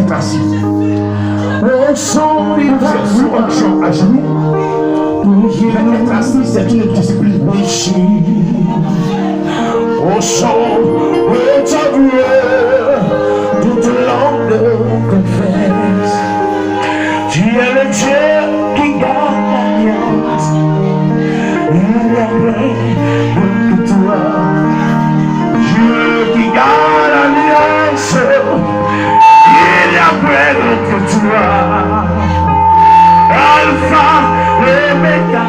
êtes assis. Sur onction à genoux. Être assis, c'est une discipline. Au son de ta voix, toute langue confesse. Tu es le Dieu qui garde l'alliance. Il est près de toi. Dieu qui garde l'alliance. Il est près de toi. Alpha et Omega.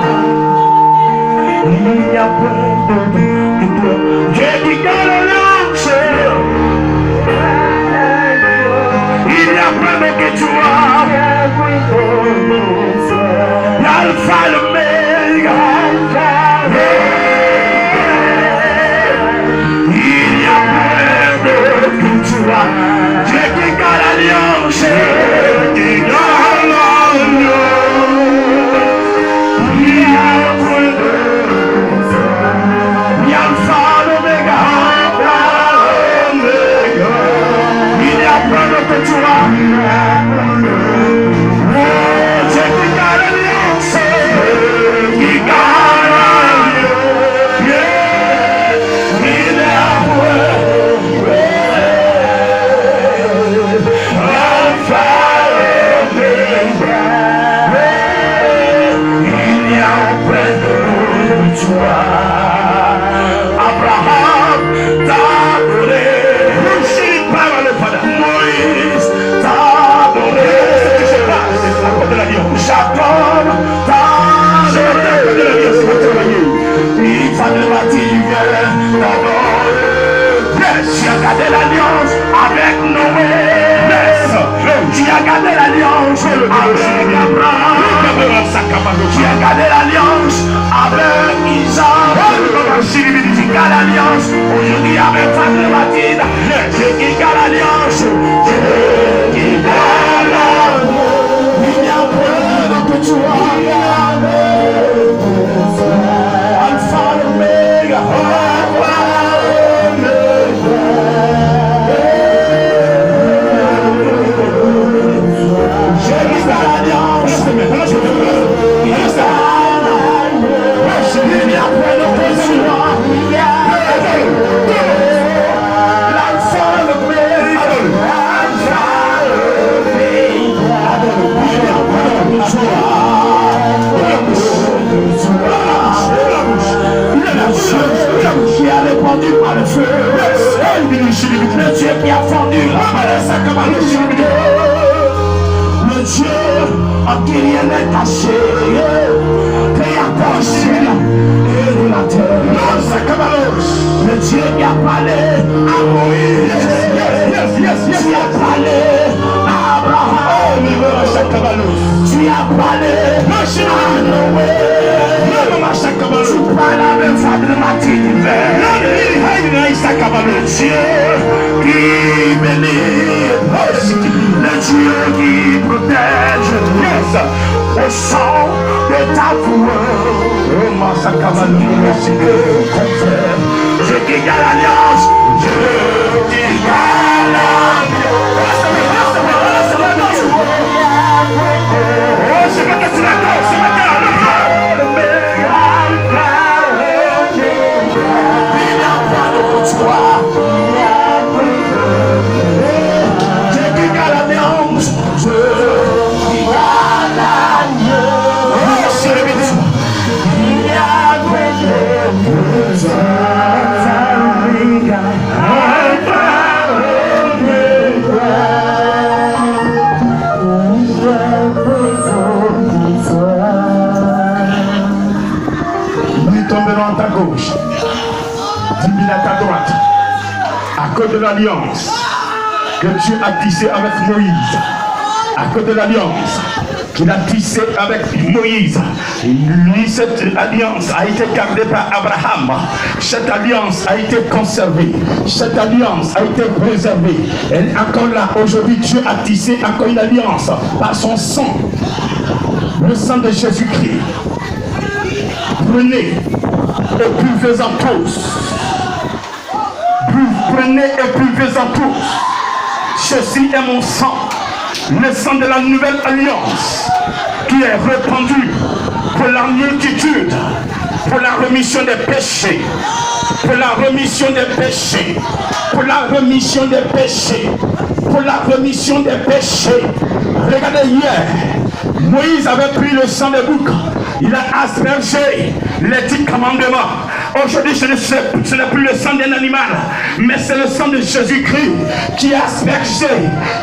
Il est près de toi. Dieu qui garde l'alliance. Il est près de toi. Alpha et Omega. Il est près de toi. Dieu qui garde l'alliance. Qui garde l'alliance. Il est près de toi. Alpha et Omega. Il est près de toi. Dieu qui garde l'alliance. Qui garde l'alliance. Il est près. Alpha et Omega. Il est près de toi. Abraham t'a donné. Moïse t'a donné. Jacob t'a donné. Il t'a débattu d'abord. Tu as gardé l'alliance avec Noé. Tu as gardé l'alliance avec Abraham. Tu as gardé l'alliance avec Isaac. Tu gardes l'alliance aujourd'hui avec Fadre Mathilde. Dieu qui garde l'alliance. Dieu qui garde l'alliance. Il y a près de toi. Alpha et Omega. Qui a répondu par le feu. Le Dieu qui a fondu le Dieu en qui rien n'est caché, créateur ciel et de la terre. Le Dieu qui a parlé à Moïse, qui a parlé à Abraham, tu as parlé à Noé, tu parles avec Fadre Mathilde. Le Dieu qui bénit, le Dieu qui protège, au sang de ta voix. Dieu qui garde l'alliance, Dieu qui garde l'alliance. Je veux que tu l'accordes ce matin. À ta gauche, 10 000 à ta droite, à cause de l'alliance que Dieu a tissée avec Moïse, à cause de l'alliance qu'il a tissée avec Moïse. Lui, cette alliance a été gardée par Abraham. Cette alliance a été conservée. Cette alliance a été préservée. Et encore là, aujourd'hui, Dieu a tissé encore une alliance par son sang, le sang de Jésus-Christ. Prenez et buvez-en tous. Prenez et buvez-en tous. Ceci est mon sang Le sang de la nouvelle alliance qui est répandu pour la multitude, pour la remission des péchés, pour la remission des péchés, pour la remission des péchés, pour la remission des péchés. Regardez hier, Moïse avait pris le sang des boucs, il a aspergé les 10 commandements. Aujourd'hui, ce n'est plus le sang d'un animal, mais c'est le sang de Jésus-Christ qui asperge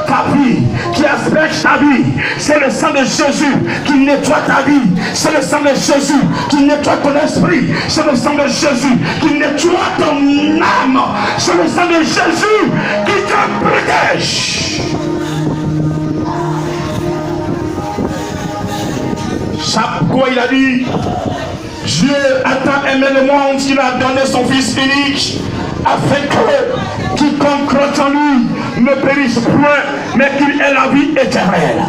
ta vie, qui asperge ta vie. C'est le sang de Jésus qui nettoie ta vie. C'est le sang de Jésus qui nettoie ton esprit. C'est le sang de Jésus qui nettoie ton âme. C'est le sang de Jésus qui te protège. Chaque quoi il a dit, Dieu a tant aimé le monde qu'il a donné son Fils unique, afin que quiconque croit en lui ne périsse point, mais qu'il ait la vie éternelle.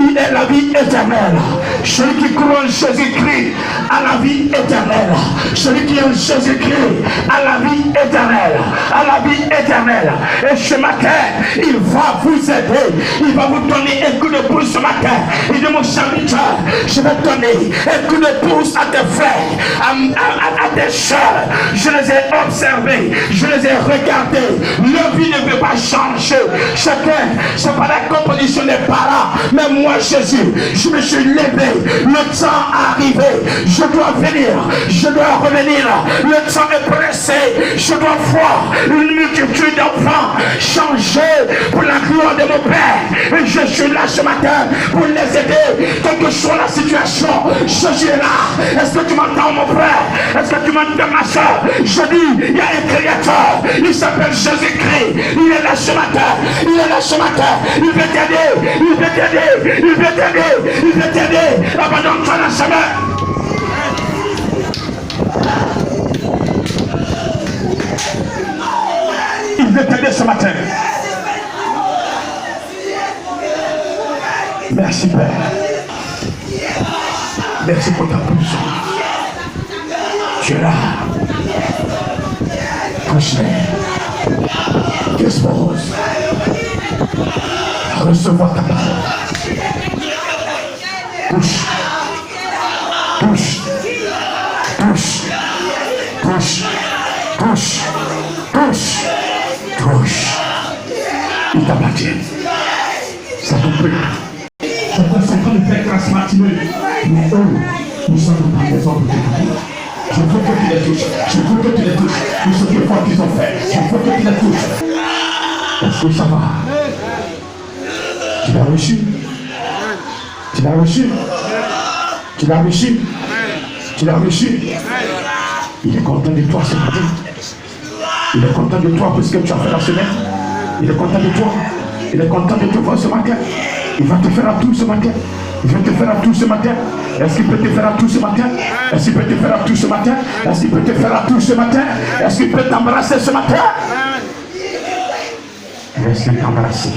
Il est la vie éternelle. Celui qui croit en Jésus-Christ a la vie éternelle. Celui qui est en Jésus-Christ a la vie éternelle. A la vie éternelle. Et ce matin, il va vous aider. Il va vous donner un coup de pouce ce matin. Il dit, mon serviteur, je vais donner un coup de pouce à tes frères, à tes soeurs. Je les ai observés, je les ai regardés. Leur vie ne veut pas changer. Chacun, c'est pas la composition des parents, mais moi, Jésus, je me suis levé, le temps est arrivé, je dois venir, je dois revenir, le temps est pressé, je dois voir une multitude d'enfants changer pour la gloire de mon Père. Et je suis là ce matin pour les aider, quelle que soit la situation. Jésus est là. Est-ce que tu m'entends, mon frère? Est-ce que tu m'entends, ma soeur? Je dis, il y a un créateur, il s'appelle Jésus-Christ, il est là ce matin, il est là ce matin, il veut t'aider, il veut t'aider. Il veut t'aider, il veut t'aider. Abandonne-toi dans sa main. Il veut t'aider ce matin. Merci Père. Merci pour ta puissance. Tu es là. Touche-les. Dispose. Recevoir ta parole. Touche, touche, touche, touche, touche, touche, touche. Il t'appartient. Ça te plaît. Certains sont en train de faire grâce matinée. Mais eux, nous sommes dans les ordres de Dieu. Je veux que tu les touches. Je veux que tu les touches. Nous sommes les fois qu'ils ont fait. Je veux que tu les touches. Est-ce que ça va? Tu l'as reçu? Tu l'as reçu? Tu l'as reçu? Tu l'as reçu? Il est content de toi ce matin. Il est content de toi pour ce que tu as fait la semaine. Il est content de toi. Il est content de te voir ce matin. Il va te faire un tour ce matin. Il va te faire un tour ce matin. Est-ce qu'il peut te faire un tour ce matin? Est-ce qu'il peut te faire un tour ce matin? Est-ce qu'il peut te faire un tour ce matin? Est-ce qu'il peut t'embrasser ce matin? Laisse-le t'embrasser.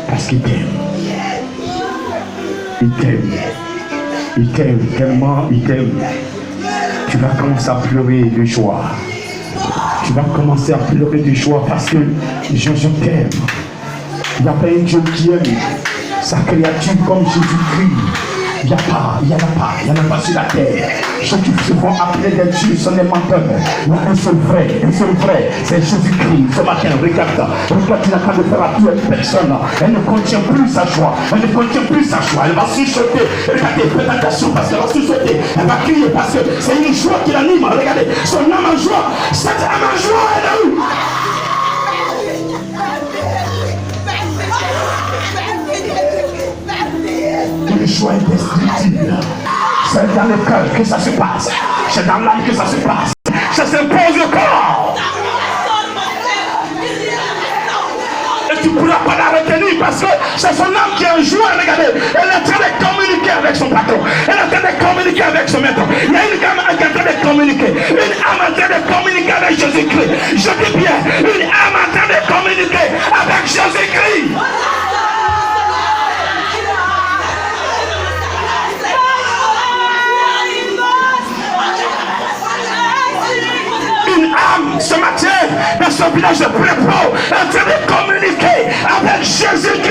Parce qu'il t'aime. Il t'aime. Il t'aime tellement, il t'aime. Tu vas commencer à pleurer de joie. Tu vas commencer à pleurer de joie parce que je t'aime. Il n'y a pas un Dieu qui aime sa créature comme Jésus-Christ. Il n'y en a pas sur la terre. Ceux qui se font appeler des dieux sont des menteurs. Il y a un seul vrai, c'est Jésus-Christ. Ce matin, regarde, tu n'as pas de faire à toute personne. Elle ne contient plus sa joie. Elle va sursauter. Regardez, faites attention parce qu'elle va sursauter. Elle va crier parce que c'est une joie qui l'anime. Regardez, son âme en joie. Cette âme en joie, elle est où? Une joie indestructible. C'est dans le cœur que ça se passe. C'est dans l'âme que ça se passe. Ça s'impose le corps. Et tu ne pourras pas la retenir parce que c'est son âme qui est en joie. Regardez, elle est en train de communiquer avec son patron. Elle est en train de communiquer avec son maître. Il y a une âme qui est en train de communiquer. Une âme en train de communiquer avec Jésus-Christ. Je dis bien, une âme en train de communiquer avec Jésus-Christ. Ce matin, dans ce village de Prépo, en train de communiquer avec Jésus-Christ.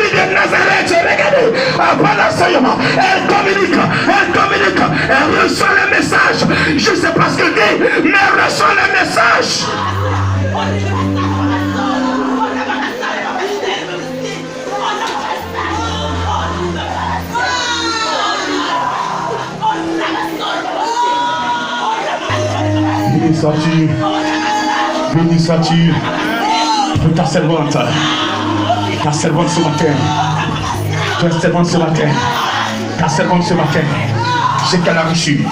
Après l'enseignement, elle communique, elle reçoit le message. Je ne sais pas ce que dit, mais elle reçoit le message. Béni sois-tu pour ta servante ce matin. Ta servante ce matin. Ce qu'elle a reçu,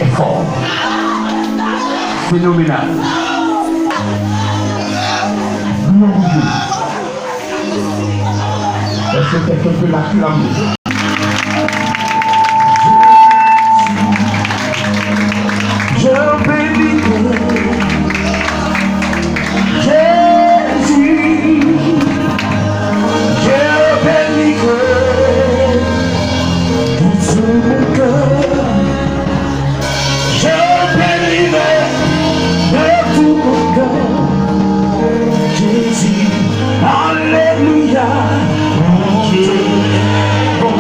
est fort. Phénoménal. Est-ce que quelqu'un peut l'acclamer? Je bénis Jésus. Je bénis de tout mon cœur. Je bénis de tout mon cœur. Jésus, alléluia. Alléluia, mon Dieu est bon.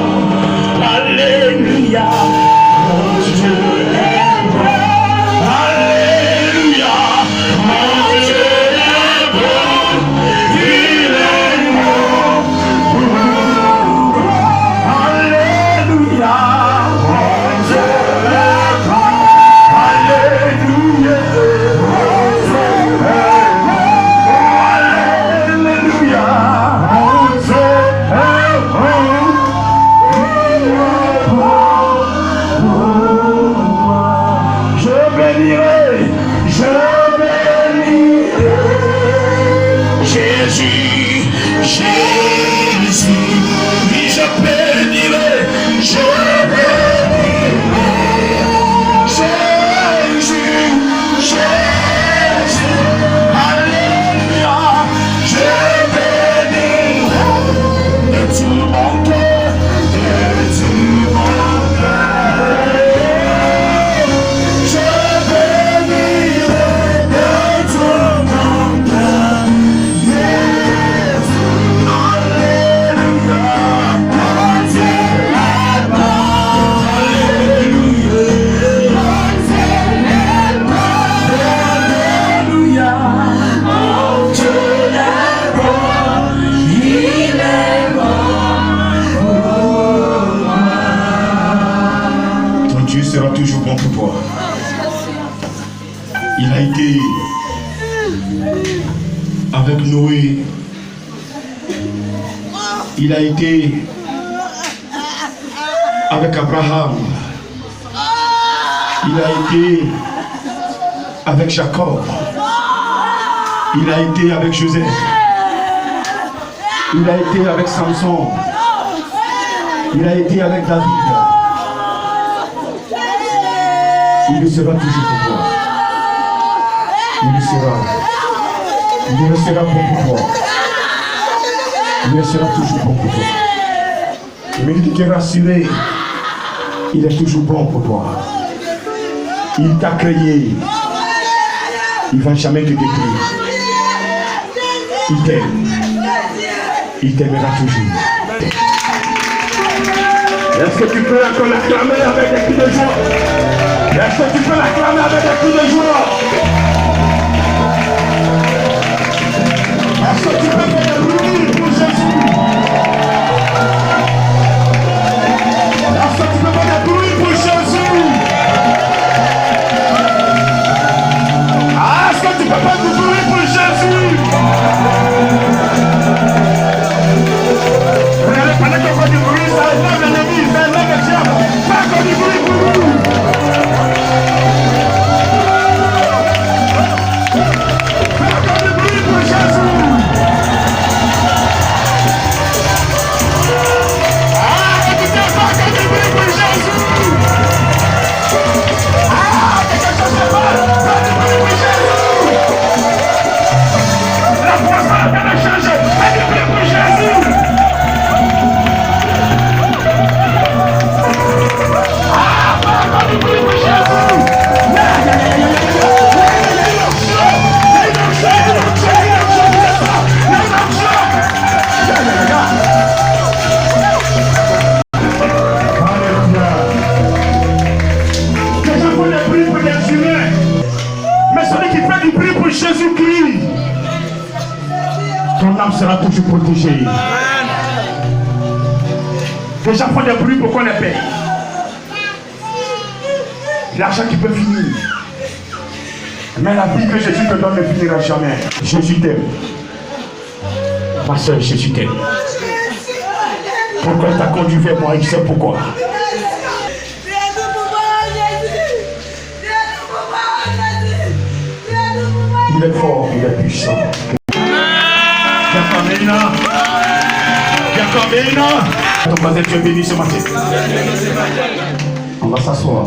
Alléluia, mon Dieu est bon. Il est bon. Alléluia, mon Dieu est bon. Alléluia, mon Dieu est bon. Alléluia, mon Dieu est bon. Je bénirai Jésus, oui je bénirai, Jésus, alléluia, je bénirai de tout mon cœur, je bénirai de tout mon cœur. Sera toujours bon pour toi. Il a été avec Noé. Il a été avec Abraham. Il a été avec Jacob. Il a été avec Joseph. Il a été avec Samson. Il a été avec David. Il sera toujours pour toi. Il sera bon pour toi. Il sera toujours bon pour toi. Mais il t'est rassuré. Il est toujours bon pour toi. Il t'a créé. Il ne va jamais te détruire. Il t'aime. Il t'aimera toujours. Est-ce que tu peux encore l'acclamer avec des cris de joie? Est-ce que tu peux l'acclamer avec des cris de joie? Est-ce que tu peux faire des bruits pour Jésus? Est-ce que tu peux faire des bruits pour Jésus? Est-ce que tu peux faire du bruit pour Jésus? Regardez, pendant qu'on fait du bruit, ça élève l'ennemi, ça élève le diable. Pas encore du bruit pour nous. Ton âme sera toujours protégée. Les gens font des bruits pour qu'on les paye. L'argent qui peut finir. Mais la vie que Jésus te donne ne finira jamais. Jésus t'aime. Ma soeur, Jésus t'aime. Pourquoi il t'a conduit vers moi? Il sait pourquoi. Il est fort, il est puissant. Ton voisin, tu es béni ce matin. On va s'asseoir.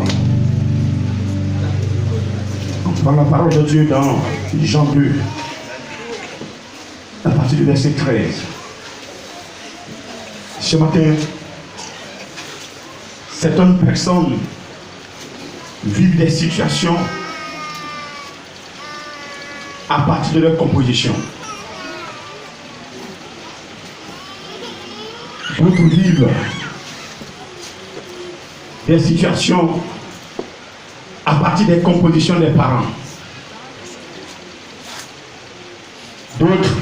On prend la parole de Dieu dans Jean 2, à partir du verset 13. Ce matin, certaines personnes vivent des situations à partir de leur composition. D'autres vivent des situations à partir des compositions des parents. D'autres,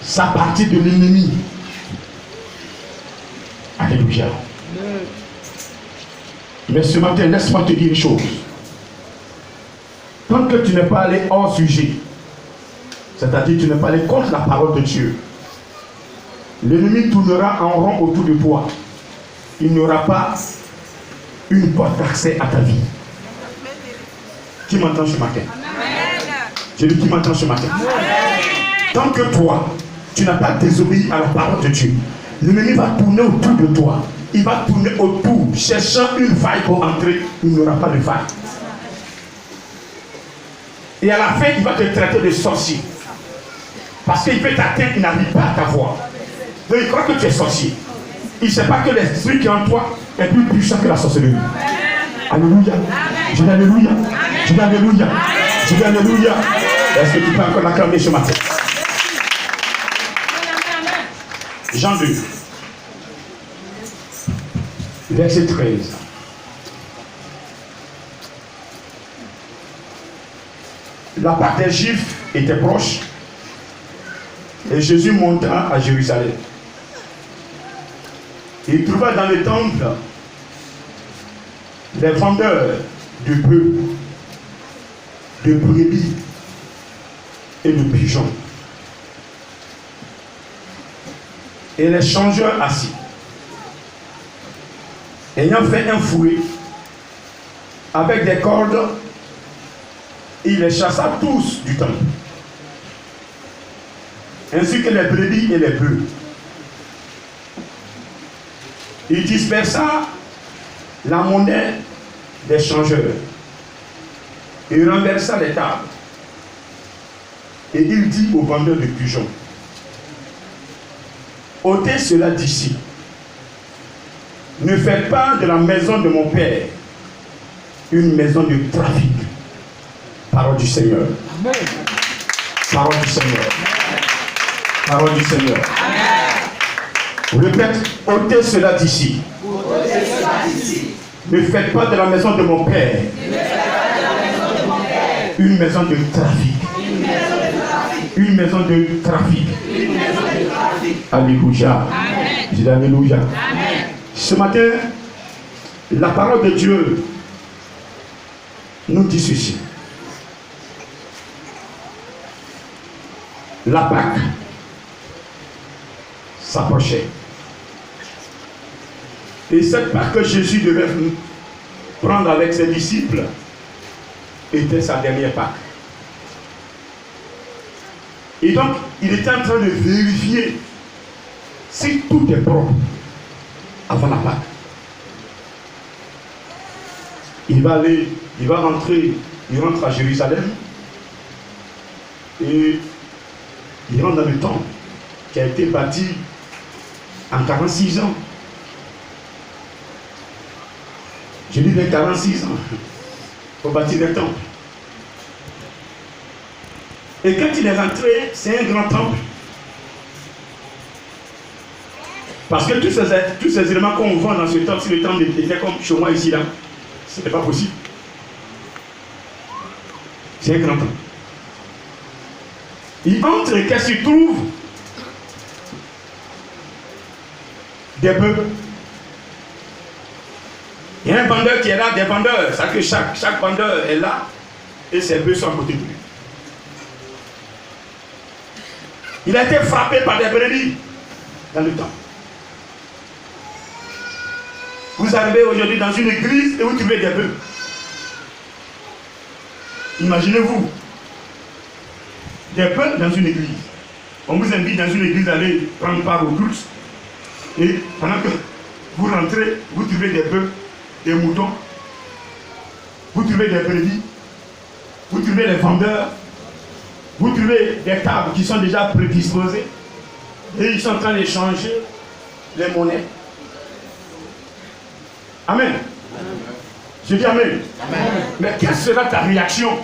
c'est à partir de l'ennemi. Alléluia. Mais ce matin, laisse-moi te dire une chose. Tant que tu n'es pas allé hors sujet, c'est-à-dire tu n'es pas allé contre la parole de Dieu, l'ennemi tournera en rond autour de toi. Il n'y aura pas une porte d'accès à ta vie. Qui m'entend ce matin? Je dis qui m'entend ce matin? Tant que toi, tu n'as pas désobéi à la parole de Dieu, l'ennemi va tourner autour de toi. Il va tourner autour, cherchant une faille pour entrer. Il n'y aura pas de faille. Et à la fin, il va te traiter de sorcier. Parce qu'il peut t'atteindre, il n'arrive pas à t'avoir. Donc il croit que tu es sorcier. Il ne sait pas que l'esprit qui est en toi est plus puissant que la sorcellerie. Alléluia. Je dis alléluia. Je dis alléluia. Je dis alléluia. Est-ce que tu peux encore l'acclamer ce matin? Jean 2, verset 13. La Pâque des Juifs était proche et Jésus monta à Jérusalem. Il trouva dans le temple les vendeurs de bœufs, de brebis et de pigeons, et les changeurs assis. Ayant fait un fouet avec des cordes, il les chassa tous du temple, ainsi que les brebis et les bœufs. Il dispersa la monnaie des changeurs et renversa les tables. Et il dit aux vendeurs de pigeons: ôtez cela d'ici. Ne faites pas de la maison de mon Père une maison de trafic. Parole du Seigneur. Amen. Parole du Seigneur. Parole du Seigneur. Amen. Répète, ôtez cela d'ici. Ne faites pas de la maison de mon Père une maison de trafic. Une maison de trafic. Alléluia. Je dis alléluia. Amen. Ce matin, la parole de Dieu nous dit ceci. La Pâque s'approchait. Et cette Pâque que Jésus devait prendre avec ses disciples était sa dernière Pâque. Et donc, il était en train de vérifier si tout est propre avant la Pâque. Il va rentrer, il rentre à Jérusalem et il rentre dans le temple qui a été bâti en 46 ans. Je dis de 46 ans pour bâtir le temple. Et quand il est rentré, c'est un grand temple. Parce que tous ces éléments qu'on voit dans ce temple, si le temple était comme chez moi ici, là, ce n'est pas possible. C'est un grand temple. Il entre et qu'est-ce qu'il trouve? Des bœufs. Il y a un vendeur qui est là, des vendeurs. C'est que chaque vendeur est là et ses bœufs sont à côté de lui. Il a été frappé par des brebis dans le temps. Vous arrivez aujourd'hui dans une église et vous trouvez des bœufs. Imaginez-vous, des bœufs dans une église. On vous invite dans une église à aller prendre part au culte. Et pendant que vous rentrez, vous trouvez des bœufs, des moutons, vous trouvez des brebis, vous trouvez les vendeurs, vous trouvez des tables qui sont déjà prédisposées et ils sont en train d'échanger les monnaies. Amen. Je dis amen. Amen. Mais quelle sera ta réaction?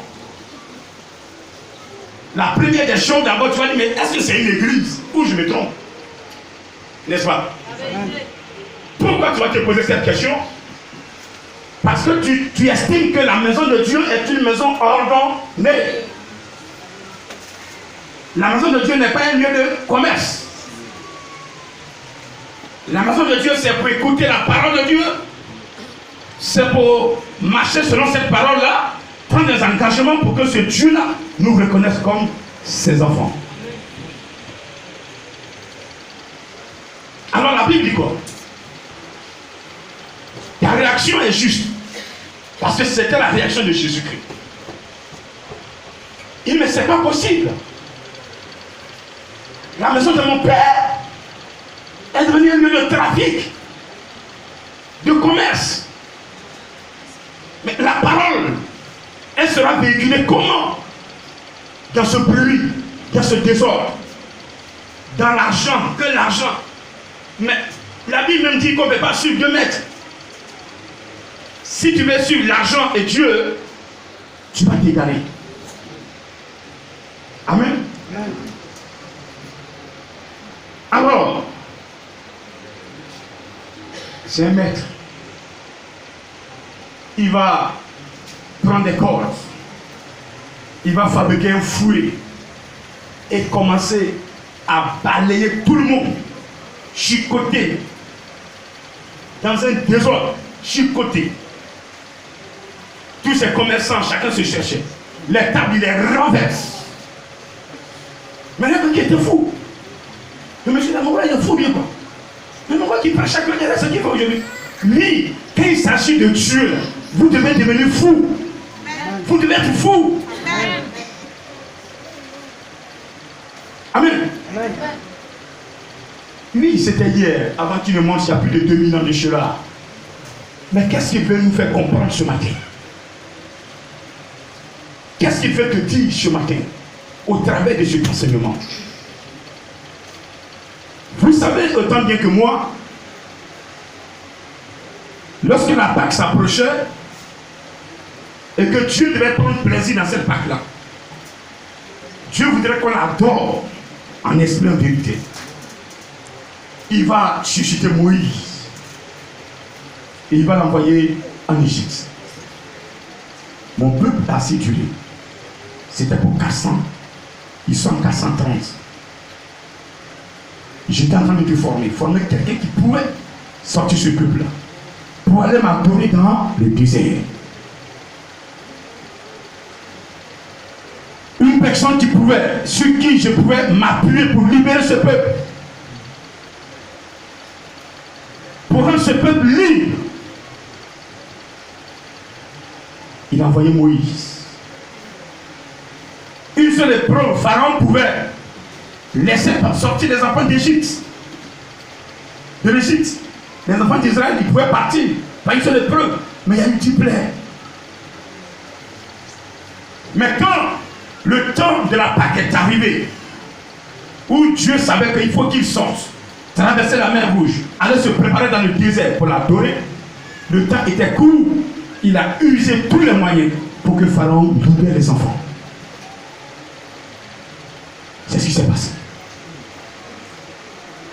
La première des choses, d'abord, tu vas dire, mais est-ce que c'est une église ou je me trompe? N'est-ce pas? Amen. Pourquoi tu vas te poser cette question? Parce que tu estimes que la maison de Dieu est une maison ordonnée. La maison de Dieu n'est pas un lieu de commerce. La maison de Dieu, c'est pour écouter la parole de Dieu. C'est pour marcher selon cette parole-là, prendre des engagements pour que ce Dieu-là nous reconnaisse comme ses enfants. Alors la Bible dit quoi? Ta réaction est juste. Parce que c'était la réaction de Jésus-Christ. Il dit, mais c'est pas possible. La maison de mon père est devenue un lieu de trafic, de commerce. Mais la parole, elle sera véhiculée comment? Dans ce bruit, dans ce désordre, dans l'argent, que l'argent. Mais la Bible même dit qu'on ne peut pas suivre 2 mètres. Si tu veux suivre l'argent et Dieu, tu vas t'égarer. Amen. Amen. Alors, c'est un maître. Il va prendre des cordes. Il va fabriquer un fouet et commencer à balayer tout le monde, chicoter, dans un désordre, chicoter. Tous ces commerçants, chacun se cherchait. Les tables, il les renverse. Mais là, qui était fou. Le monsieur d'Amoura, il est fou, bien quoi. Mais pourquoi qui prend chacun de ce qu'il fait aujourd'hui? Lui, quand il s'agit de Dieu, vous devez devenir fou. Vous devez être fou. Amen. Amen. Oui, c'était hier, avant qu'il ne mange il y a plus de 2000 ans de cela. Mais qu'est-ce qu'il veut nous faire comprendre ce matin? Qu'est-ce qu'il veut te dire ce matin au travers de cet enseignement? Vous savez autant bien que moi, lorsque la Pâque s'approchait et que Dieu devait prendre plaisir dans cette Pâque-là, Dieu voudrait qu'on l'adore en esprit et en vérité. Il va susciter Moïse et il va l'envoyer en Égypte. Mon peuple a séduit. C'était pour 400. Ils sont 430. J'étais en train de te former quelqu'un qui pouvait sortir ce peuple-là pour aller m'adorer dans le désert. Une personne qui pouvait, sur qui je pouvais m'appuyer pour libérer ce peuple. Pour rendre ce peuple libre. Il a envoyé Moïse. Une seule épreuve, Pharaon pouvait laisser sortir les enfants d'Égypte. De l'Égypte. Les enfants d'Israël, ils pouvaient partir. Pas une seule épreuve. Mais il y a eu 10 plaies. Mais quand le temps de la Pâque est arrivé, où Dieu savait qu'il faut qu'il sorte, traverser la mer Rouge, aller se préparer dans le désert pour l'adorer, le temps était court. Il a usé tous les moyens pour que Pharaon libère les enfants. C'est ce qui s'est passé.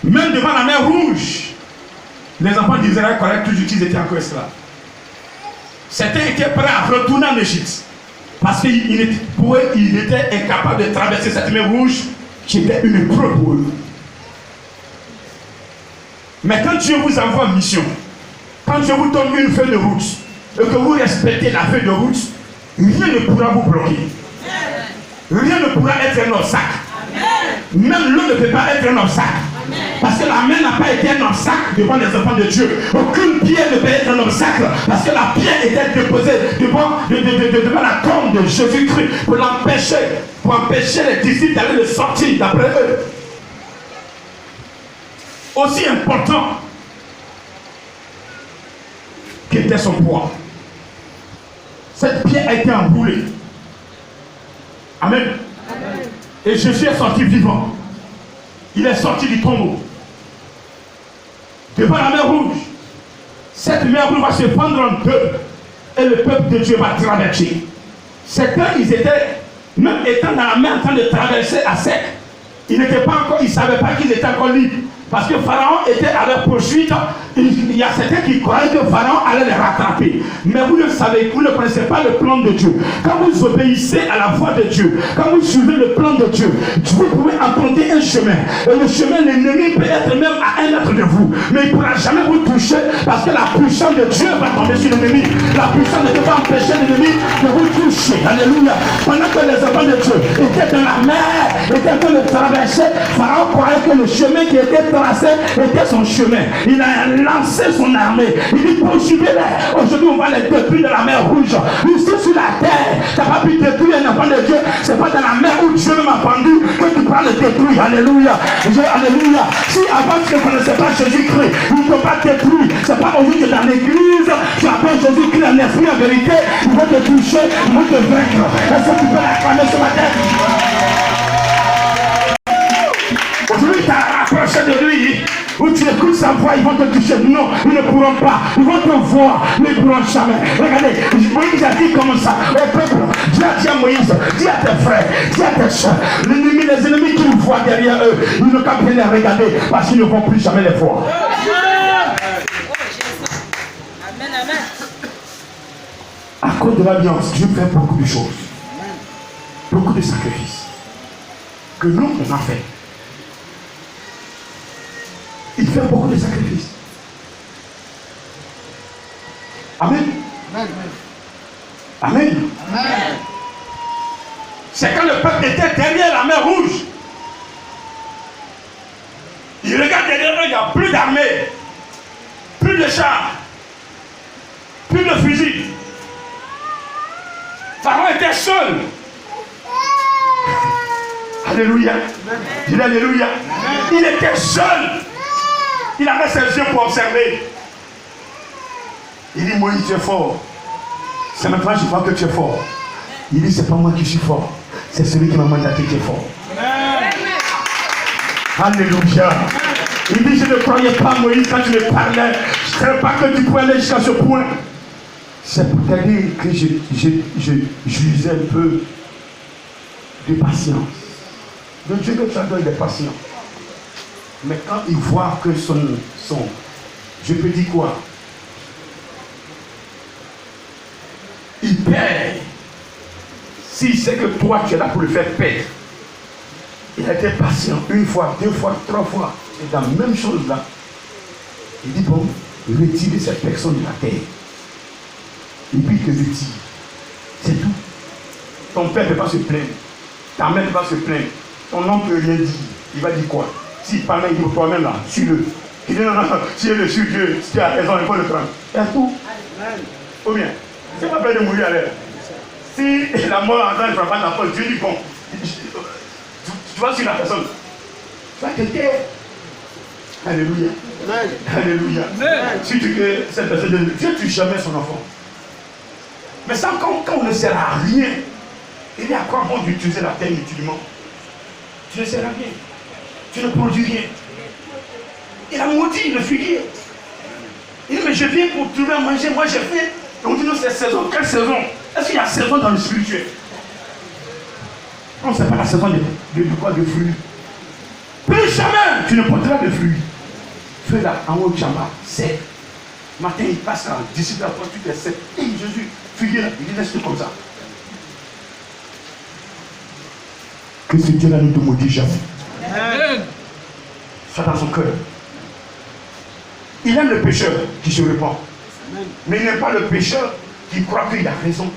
Même devant la mer Rouge, les enfants d'Israël croyaient toujours qu'ils étaient encore esclaves. Certains étaient prêts à retourner en Égypte. Parce pour eux, il était incapable de traverser cette mer rouge qui était une épreuve pour eux. Mais quand Dieu vous envoie en mission, quand Dieu vous donne une feuille de route et que vous respectez la feuille de route, rien ne pourra vous bloquer. Rien ne pourra être un obstacle. Même l'eau ne peut pas être un obstacle. Parce que la mer n'a pas été un obstacle devant les enfants de Dieu. Aucune pierre ne peut être un obstacle. Parce que la pierre était déposée devant la tombe de Jésus-Christ pour empêcher les disciples d'aller le sortir d'après eux. Aussi important qu'était son poids, cette pierre a été emboulée. Amen. Amen. Et Jésus est sorti vivant. Il est sorti du tombeau. Devant la mer rouge. Cette mer rouge va se fendre en deux. Et le peuple de Dieu va traverser. Certains, ils étaient, même étant dans la mer en train de traverser à sec, ils n'étaient pas encore, ils ne savaient pas qu'ils étaient encore libres. Parce que Pharaon était à leur poursuite. Il y a certains qui croyaient que Pharaon allait les rattraper. Mais vous ne savez, vous ne connaissez pas le plan de Dieu. Quand vous obéissez à la voix de Dieu, quand vous suivez le plan de Dieu, vous pouvez emprunter un chemin. Et le chemin, l'ennemi peut être même à 1 mètre de vous. Mais il ne pourra jamais vous toucher parce que la puissance de Dieu va tomber sur l'ennemi. La puissance de Dieu va empêcher l'ennemi de vous toucher. Alléluia. Pendant que les enfants de Dieu étaient dans la mer, étaient en train de traverser, Pharaon croyait que le chemin qui était tracé était son chemin. Il a lancé son armée. Il dit poursuivez-les. Aujourd'hui, on va les détruire dans la mer rouge. Ici sur la terre, tu n'as pas pu détruire un enfant de Dieu. C'est pas dans la mer où Dieu m'a pendu que tu vas le détruire. Alléluia. Alléluia. Si avant tu ne connaissais pas Jésus-Christ, il ne peut pas te détruire. C'est pas aujourd'hui que dans l'église, tu appelles Jésus-Christ en esprit, en vérité. Il va te toucher, il va te vaincre. Est-ce que tu peux l'acclamer ce matin? Aujourd'hui, tu as rapproché de lui, où tu écoutes sa voix, ils vont te toucher. Non, ils ne pourront pas. Ils vont te voir, mais ils ne pourront jamais. Regardez, Moïse a dit comme ça au peuple, dis à Moïse, dis à tes frères, dis à tes soeurs, les ennemis qu'ils voient derrière eux, ils ne peuvent pas les regarder parce qu'ils ne vont plus jamais les voir. Amen, amen. À cause de l'alliance, Dieu fait beaucoup de choses, beaucoup de sacrifices que nous, on a fait. Il fait beaucoup de sacrifices. Amen. Amen. Amen. Amen. C'est quand le peuple était derrière la mer rouge. Il regarde derrière eux, il n'y a plus d'armée, plus de chars, plus de fusils. Pharaon était seul. Alléluia. Je dis alléluia. Il était seul. Il avait ses yeux pour observer. Il dit Moïse, tu es fort. C'est maintenant que je vois que tu es fort. Il dit c'est pas moi qui suis fort. C'est celui qui m'a mandaté qui est fort. Alléluia. Il dit je ne croyais pas Moïse quand tu me parlais. Je ne savais pas que tu pouvais aller jusqu'à ce point. C'est pour te dire que j'usais un peu de patience. Le Dieu que tu as donné des patients. Mais quand il voit que je peux dire quoi? Il perd. S'il sait que toi tu es là pour le faire perdre. Il a été patient 1 fois, 2 fois, 3 fois. Et dans la même chose là. Il dit bon, retirez cette personne de la terre. Et puis que je tire. C'est tout. Ton père ne peut pas se plaindre. Ta mère ne peut pas se plaindre. Ton oncle ne peut rien dire. Il va dire quoi? Si pendant il dit toi-même là, suis-le. Il dit non, si elle le suit Dieu, si tu as raison, il faut le prendre. C'est tout. Ou bien, c'est pas peine de mourir à l'air. Si la mort en train de frapper la porte, Dieu dit bon, tu vas sur la personne. Tu vas te taire. Alléluia. Alléluia. Si tu veux cette personne, Dieu ne tue jamais son enfant. Mais ça, quand on ne sert à rien, il est à quoi bon d'utiliser la terre inutilement? Tu ne sers à rien. Tu ne produis rien. Il a maudit le figuier. Il dit, mais je viens pour trouver à manger. Moi, j'ai fait. On dit, non, c'est saison. Quelle saison? Est-ce qu'il y a saison dans le spirituel? Non, ce n'est pas la saison de quoi? De fruits. Plus jamais tu ne porteras de fruits. Feu là, en haut de Chamba, sec. Matin, il passe là, d'ici la porte, tu es sec. Et Jésus, figuier là, il dit, laisse-le comme ça. Que ce Dieu-là ne te maudit jamais. Amen. Soit dans son cœur. Il aime le pécheur qui se repent. Mais il n'aime pas le pécheur qui croit qu'il a raison.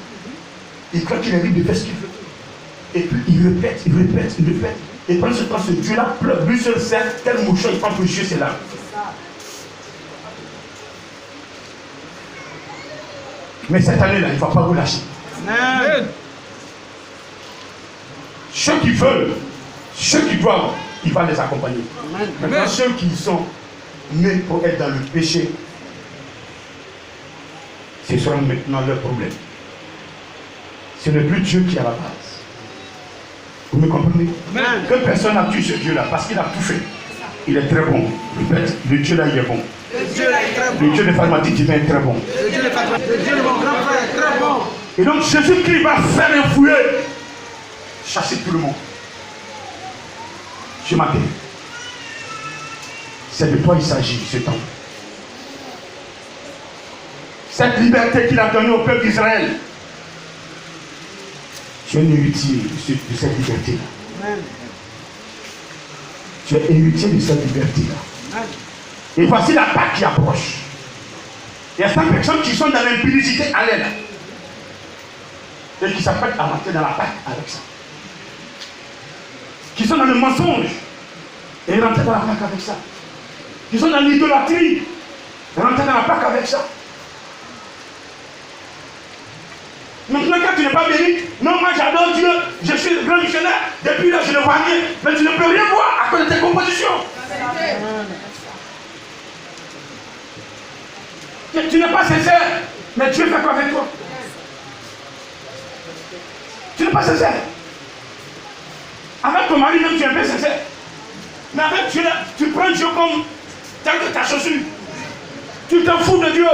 Il croit qu'il est libre de faire ce qu'il veut. Et puis il répète. Et pendant ce temps, ce Dieu-là pleure. Lui seul sait quel mouchoir il prend pour Dieu, c'est là. Mais cette année-là, il ne va pas vous lâcher. Amen. Ceux qui veulent, ceux qui doivent, il va les accompagner. Maintenant, Amen. ceux qui sont nés pour être dans le péché, ce sera maintenant leur problème. Ce n'est plus Dieu qui est à la base. Vous me comprenez? Amen. Que personne n'a tué ce Dieu-là parce qu'il a tout fait. Il est très bon. Répète, le Dieu-là, il est bon. Le Dieu est très bon. Le Dieu de Pharmatique divin est très bon. Le Dieu de mon grand frère est très bon. Et donc, Jésus-Christ va faire un fouet. Chasser tout le monde. Ce matin, c'est de toi il s'agit ce temps. Cette liberté qu'il a donnée au peuple d'Israël, tu es un héritier de cette liberté-là. Amen. Tu es héritier de cette liberté-là. Amen. Et voici la Pâque qui approche. Il y a 100 personnes qui sont dans l'impudicité à l'aide. Et qui s'apprêtent à rentrer dans la Pâque avec ça. Qui sont dans le mensonge. Et rentrer dans la Pâque avec ça. Qui sont dans l'idolâtrie. Et rentrer dans la Pâque avec ça. Maintenant, quand tu n'es pas béni, non, moi j'adore Dieu, je suis le grand missionnaire, depuis là je ne vois rien, mais tu ne peux rien voir à cause de tes compositions. Tu n'es pas sincère, mais Dieu fait quoi avec toi? Tu n'es pas sincère. Avec ton mari, même tu es un peu sincère. Mais avec Dieu, là, tu prends Dieu comme ta chaussure. Tu t'en fous de Dieu.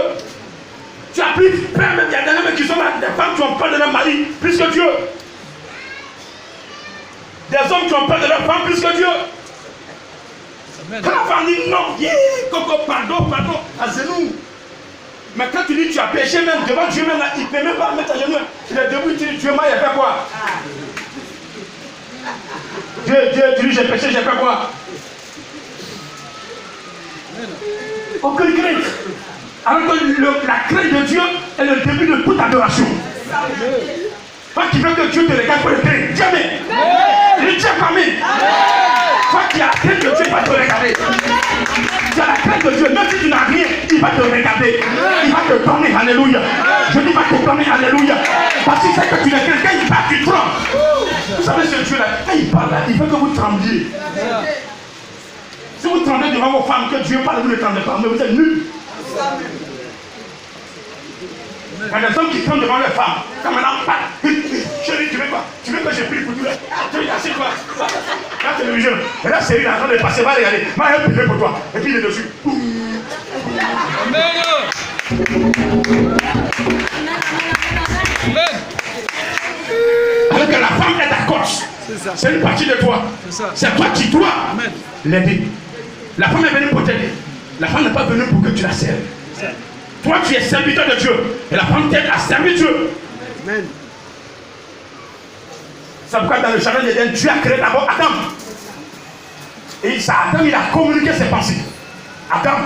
Tu as plus peur, même il y a des hommes qui sont là, des femmes qui ont peur de leur mari plus que Dieu. Des hommes qui ont peur de leur femme plus que Dieu. Quand la femme dit non, coco, pardon, à genoux. Mais quand tu dis tu as péché même devant Dieu, même là, il ne peut même pas mettre à genoux. Il est debout, tu dis Dieu m'a fait quoi? Dieu, tu dis j'ai péché, j'ai fait quoi? Aucune crainte. Alors que la crainte de Dieu est le début de toute adoration. Toi qui veux que Dieu te regarde pour le craindre, dis Amen. Je dis Amen. Toi qui as la crainte de Dieu, il va te regarder. Tu as la crainte de Dieu, même si tu n'as rien, il va te regarder. Il va te donner, alléluia. Je dis, il va te donner, alléluia. Parce qu'il sait que tu n'es quelqu'un, il parle, tu trembles. Vous savez ce Dieu-là, quand il parle là, il veut que vous trembliez. Si vous tremblez devant vos femmes, que Dieu parle, vous ne tremblez pas, mais vous êtes nuls. Il y a des hommes qui tremblent devant leurs femmes. Quand maintenant, chérie, tu veux quoi? Tu veux que je prie pour toi? Tu veux assez quoi? La télévision, et la série est en train de passer, va regarder. Moi, je vais prier pour toi. Et puis il est dessus. Amen. Amen. Alors que la femme est d'accord. C'est une partie de toi. C'est toi qui dois l'aider. La femme est venue pour t'aider. La femme n'est pas venue pour que tu la serves. Toi, tu es serviteur de Dieu. Et la femme t'aide à servir Dieu. Amen. C'est pourquoi dans le jardin d'Éden, Dieu a créé d'abord Adam. Et ça, Adam, il a communiqué ses pensées. Adam,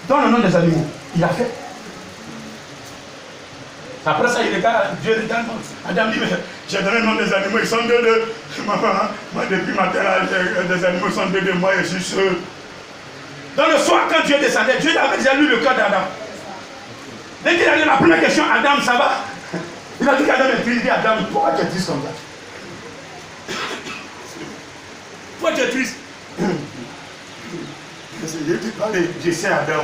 dans le nom des animaux, il a fait. Après ça, il regarde, Dieu regarde. Adam dit, mais j'ai donné le nom des animaux, ils sont deux. Moi, depuis matin, là, les animaux sont deux, moi, je suis seul. Dans le soir, quand Dieu descendait, Dieu avait déjà lu le cœur d'Adam. Dès qu'il a dit la première question, Adam, ça va? Il a dit qu'Adam est triste. Il dit, Adam, pourquoi tu es triste comme ça? Pourquoi tu es triste? Je sais, Adam.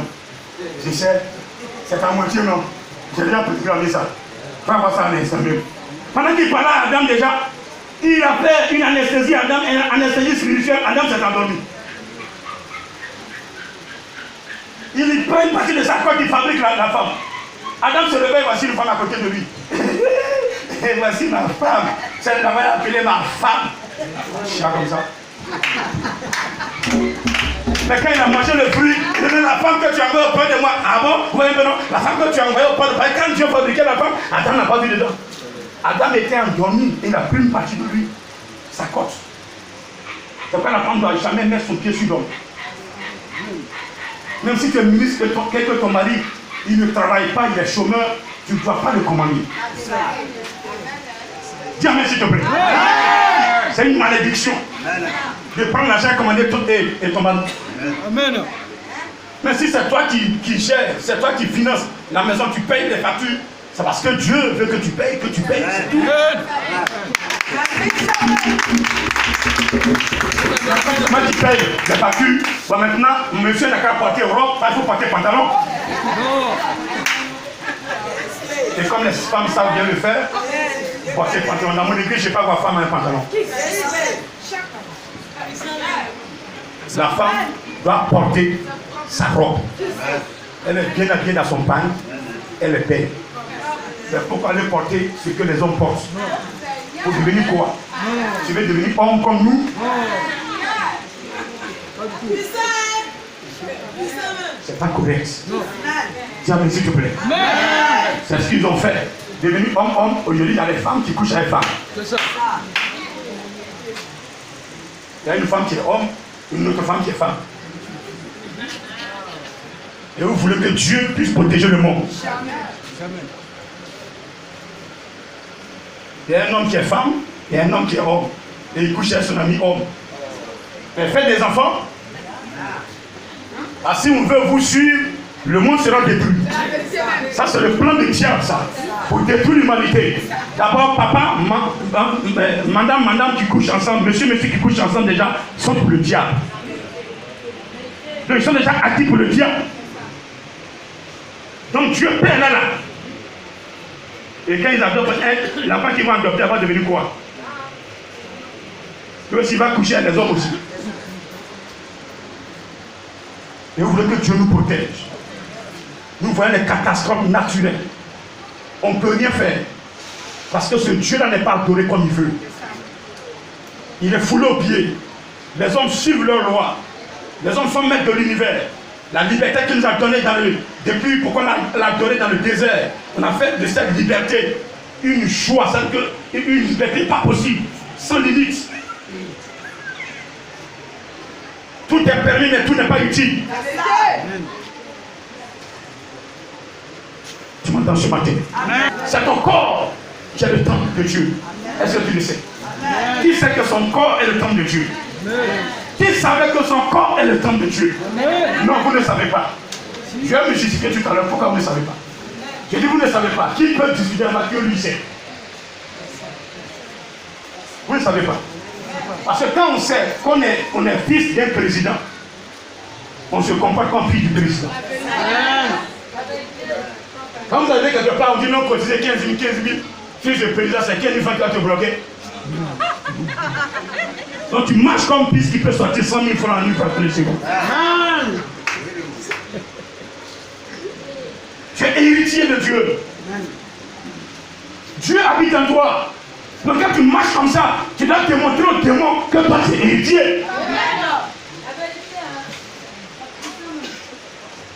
Je sais. C'est à moitié, non? J'ai déjà programmé ça. Va voir ça à l'instant même. Pendant qu'il parlait à Adam déjà, il a fait une anesthésie, Adam, une anesthésie spirituelle. Adam s'est endormi. Il prend une partie de sa corps qui fabrique la femme. Adam se réveille, voici une femme à côté de lui. Et voici ma femme. Celle là, on va l'appeler ma femme. Je suis comme ça. Mais quand il a mangé le fruit, il dit la femme que tu as envoyée auprès de moi. Ah bon? Vous voyez maintenant, la femme que tu as envoyée auprès de moi. Quand Dieu fabriquait la femme, Adam n'a pas vu dedans. Adam était endormi et il a pris une partie de lui, sa côte. C'est pourquoi la femme ne doit jamais mettre son pied sur l'homme. Même si tu es ministre, que ton mari, il ne travaille pas, il est chômeur, tu ne dois pas le commander. Dis amen s'il te plaît. C'est une malédiction de prendre l'argent et commander et ton mari. Amen. Mais si c'est toi qui gères, c'est toi qui finances la maison, tu payes les factures, c'est parce que Dieu veut que tu payes, c'est tout. Moi qui paye les factures, bon maintenant, monsieur n'a qu'à porter robe, il faut porter pantalon. Et comme les femmes savent bien le faire, porter pantalon. Dans mon église, je ne sais pas voir femme avec pantalon. La femme doit porter sa robe. Elle est bien habillée dans son pain, elle est belle. C'est pourquoi elle porter ce que les hommes portent. Pour devenir quoi? Tu veux devenir homme comme nous? C'est pas correct. Dis amen s'il te plaît. C'est ce qu'ils ont fait. Devenir homme, aujourd'hui il y a les femmes qui couchent avec les femmes. C'est ça. Il y a une femme qui est homme, une autre femme qui est femme. Et vous voulez que Dieu puisse protéger le monde. Il y a un homme qui est femme, il y a un homme qui est homme. Et il couche avec son ami homme. Mais faites des enfants. Ah, si on veut vous suivre, le monde sera détruit. Ça, c'est le plan de diable, ça. Pour détruire l'humanité. D'abord, papa, madame qui couchent ensemble, monsieur qui couchent ensemble déjà, sont pour le diable. Donc, ils sont déjà actifs pour le diable. Donc, Dieu paie là. Et quand ils adoptent l'enfant qu'ils vont adopter, elle va devenir quoi? Lui aussi va coucher avec les hommes aussi. Et vous voulez que Dieu nous protège. Nous voyons les catastrophes naturelles. On ne peut rien faire. Parce que ce Dieu-là n'est pas adoré comme il veut. Il est foulé aux pieds. Les hommes suivent leur loi. Les hommes sont maîtres de l'univers. La liberté qu'il nous a donnée depuis pourquoi on l'a donnée dans le désert. On a fait de cette liberté une joie, une liberté pas possible, sans limite. Tout est permis, mais tout n'est pas utile. Tu m'entends ce matin? C'est ton corps qui est le temple de Dieu. Est-ce que tu le sais? Qui sait que son corps est le temple de Dieu? Qui savait que son corps est le temple de Dieu? Non, vous ne savez pas. Je vais me justifier tout à l'heure. Pourquoi vous ne savez pas? Je dis vous ne savez pas. Qui peut discuter avec Dieu, lui sait? Vous ne savez pas. Parce que quand on sait qu'on est fils d'un président, on se comporte comme fils du président. Quand vous avez quelque part, on dit non, cotiser 15 000, fils de président, c'est 15 000 francs qui va te bloquer. Donc tu marches comme fils qui peut sortir 100 000 francs en nuit par 30 secondes. Tu es héritier de Dieu. Dieu habite en toi. Donc quand tu marches comme ça, tu dois démontrer au démon que toi tu es héritier.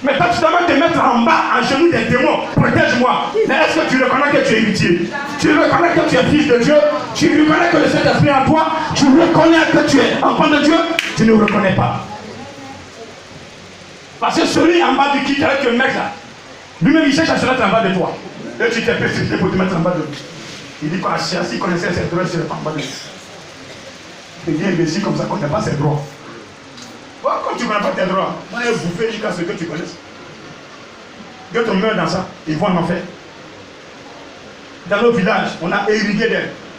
Mais toi tu dois te mettre en bas, en genoux des démons. Protège-moi. Mais est-ce que tu reconnais que tu es héritier? Tu reconnais que tu es fils de Dieu? Tu reconnais que le Saint-Esprit est en toi? Tu reconnais que tu es enfant de Dieu? Tu ne reconnais pas. Parce que celui en bas du qui avec le mec là, lui-même il cherche à se mettre en bas de toi. Et tu t'es précipité pour te mettre en bas de lui. Il dit quoi? S'il connaissait ses droits, il ne serait pas en bas de lui. Il devient imbécile comme ça, qu'on n'a pas ses droits. Bon, comme tu ne connais pas tes droits, moi je vais bouffer jusqu'à ce que tu connaisses. Quand on meurt dans ça, ils vont en enfer. Dans nos villages, on a irrigué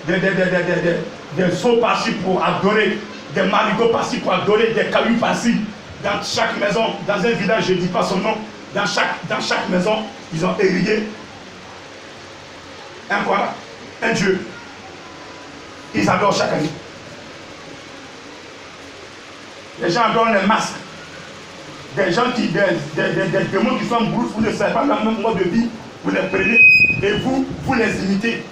des seaux par-ci pour adorer, des marigots par-ci pour adorer, des cailloux par-ci. Dans chaque maison, dans un village, je ne dis pas son nom, dans chaque maison, ils ont irrigué un Dieu. Ils adorent chaque année. Les gens adorent les masques. Des gens des démons qui sont en brousse, vous ne savez pas le même mode de vie, vous les prenez et vous les imitez.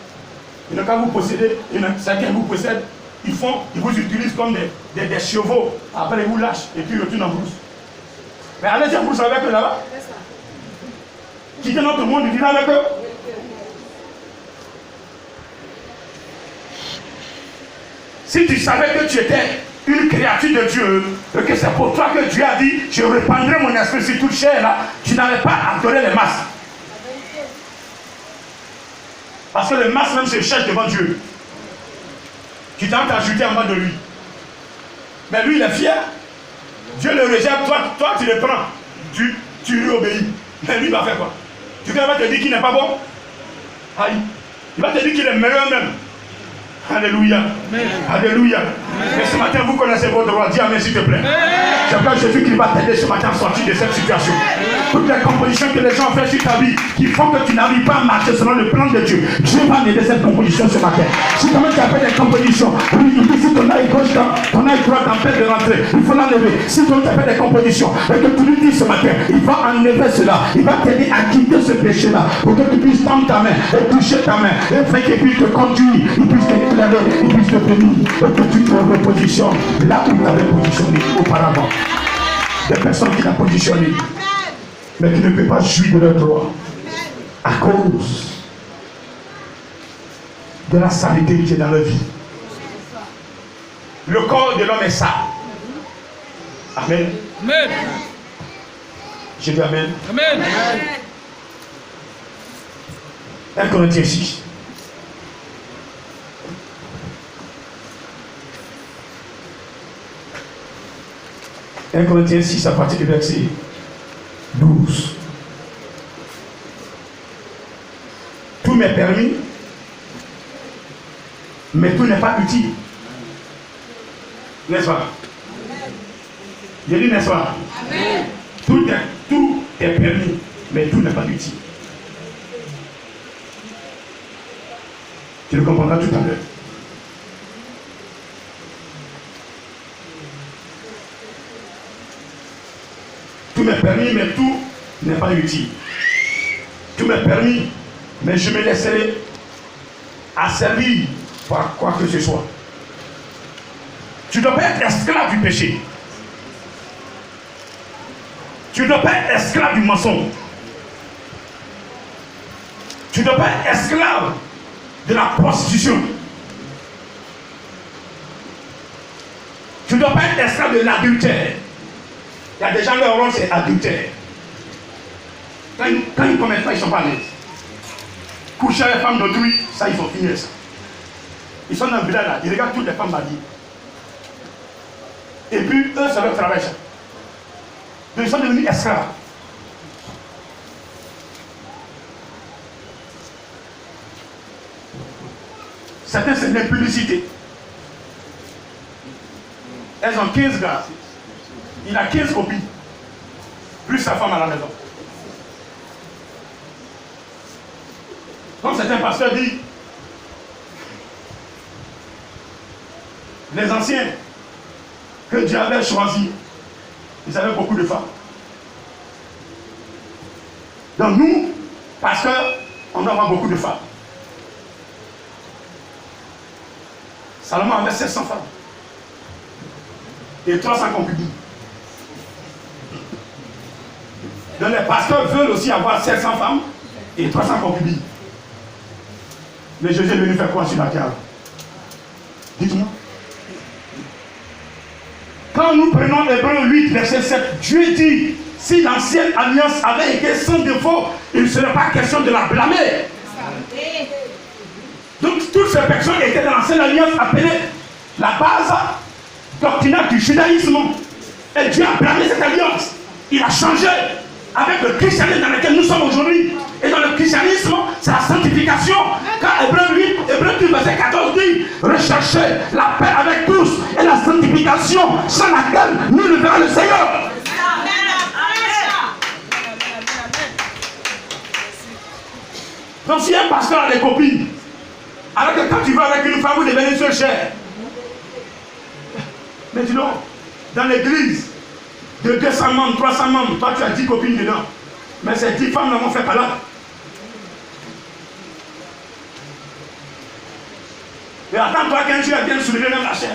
Et donc quand vous possédez, chacun vous possède, ils vous utilisent comme des chevaux. Après ils vous lâchent et puis ils retournent en brousse. Mais allez-y en brousse avec eux là-bas. Quittez notre monde et vivez avec eux. Si tu savais que tu étais une créature de Dieu, et que c'est pour toi que Dieu a dit, je répandrai mon esprit sur toute chair, là, tu n'avais pas adoré les masses. Parce que les masses même se cherchent devant Dieu. Tu t'as ajouté en bas de lui. Mais lui, il est fier. Dieu le rejette, toi tu le prends. Tu lui obéis. Mais lui, il va faire quoi? Tu vas te dire qu'il n'est pas bon? Aïe. Il va te dire qu'il est meilleur même. Alléluia. Amen. Alléluia. Amen. Et ce matin, vous connaissez votre droit. Dis amen, s'il te plaît. C'est pas Jésus qui va t'aider ce matin à sortir de cette situation. Toutes les compositions que les gens ont fait sur ta vie qui font que tu n'arrives pas à marcher selon le plan de Dieu. Dieu va m'aider cette composition ce matin. Si quand même tu as fait des compositions, oui, il dit si ton œil gauche, ton œil droit t'empêche de rentrer, il faut l'enlever. Si toi tu as fait des compositions et que tu lui dis ce matin, il va enlever cela. Il va t'aider à quitter ce péché-là pour que tu puisses tendre ta main et toucher ta main et faire qu'il puisse te conduire, il puisse te il puisse te bénir et que tu te repositionnes là où tu avais positionné auparavant. Des personnes qui l'ont positionné mais qui ne peuvent pas jouir de leur droit à cause de la saleté qui est dans leur vie. Le corps de l'homme est sale. Amen. Amen. Je dis amen. Amen. 1 Corinthiens 6. 1 Corinthiens 6 à partir du verset 12. Tout m'est permis, mais tout n'est pas utile. N'est-ce pas? Je dis n'est-ce pas? Tout est permis, mais tout n'est pas utile. Tu le comprendras tout à l'heure. Tout m'est permis, mais tout n'est pas utile. Tout m'est permis, mais je me laisserai asservir par quoi que ce soit. Tu ne dois pas être esclave du péché. Tu ne dois pas être esclave du mensonge. Tu ne dois pas être esclave de la prostitution. Tu ne dois pas être esclave de l'adultère. Il y a des gens, leur rôle c'est adultère. Quand ils ne commettent pas, ils ne sont pas à l'aise. Coucher avec les femmes d'autrui, ça, ils sont finis ça. Ils sont dans le village là, ils regardent toutes les femmes mariées. Et puis, eux, c'est leur travail ça. Donc, ils sont devenus esclaves. Certains, c'est l'impudicité. Elles ont 15 gars. Il a 15 copines. Plus sa femme à la maison. Comme certains pasteurs disent, les anciens que Dieu avait choisis, ils avaient beaucoup de femmes. Donc nous, pasteurs, on doit avoir beaucoup de femmes. Salomon avait 700 femmes. Et 300 concubines. Donc les pasteurs veulent aussi avoir 700 femmes et 300 concubines. Mais Jésus est venu faire quoi sur la terre? Dites-moi. Quand nous prenons Hébreux 8, verset 7, Dieu dit, si l'ancienne alliance avait été sans défaut, il ne serait pas question de la blâmer. Donc toutes ces personnes étaient dans l'ancienne alliance appelée la base doctrinale du judaïsme. Et Dieu a blâmé cette alliance. Il a changé avec le christianisme dans lequel nous sommes aujourd'hui. Et dans le christianisme, c'est la sanctification. Quand Hébreux 8, verset 14 dit, recherchez la paix avec tous et la sanctification sans laquelle nous ne verrons le Seigneur. Donc si un pasteur a des copines, alors que quand tu vas avec une femme, vous devenez seul cher. Mais dis donc, dans l'église, de 200 membres, 300 membres, toi tu as 10 copines dedans. Mais ces 10 femmes n'ont fait pas là. Et attends-toi qu'un jour elle vienne soulever même la chair.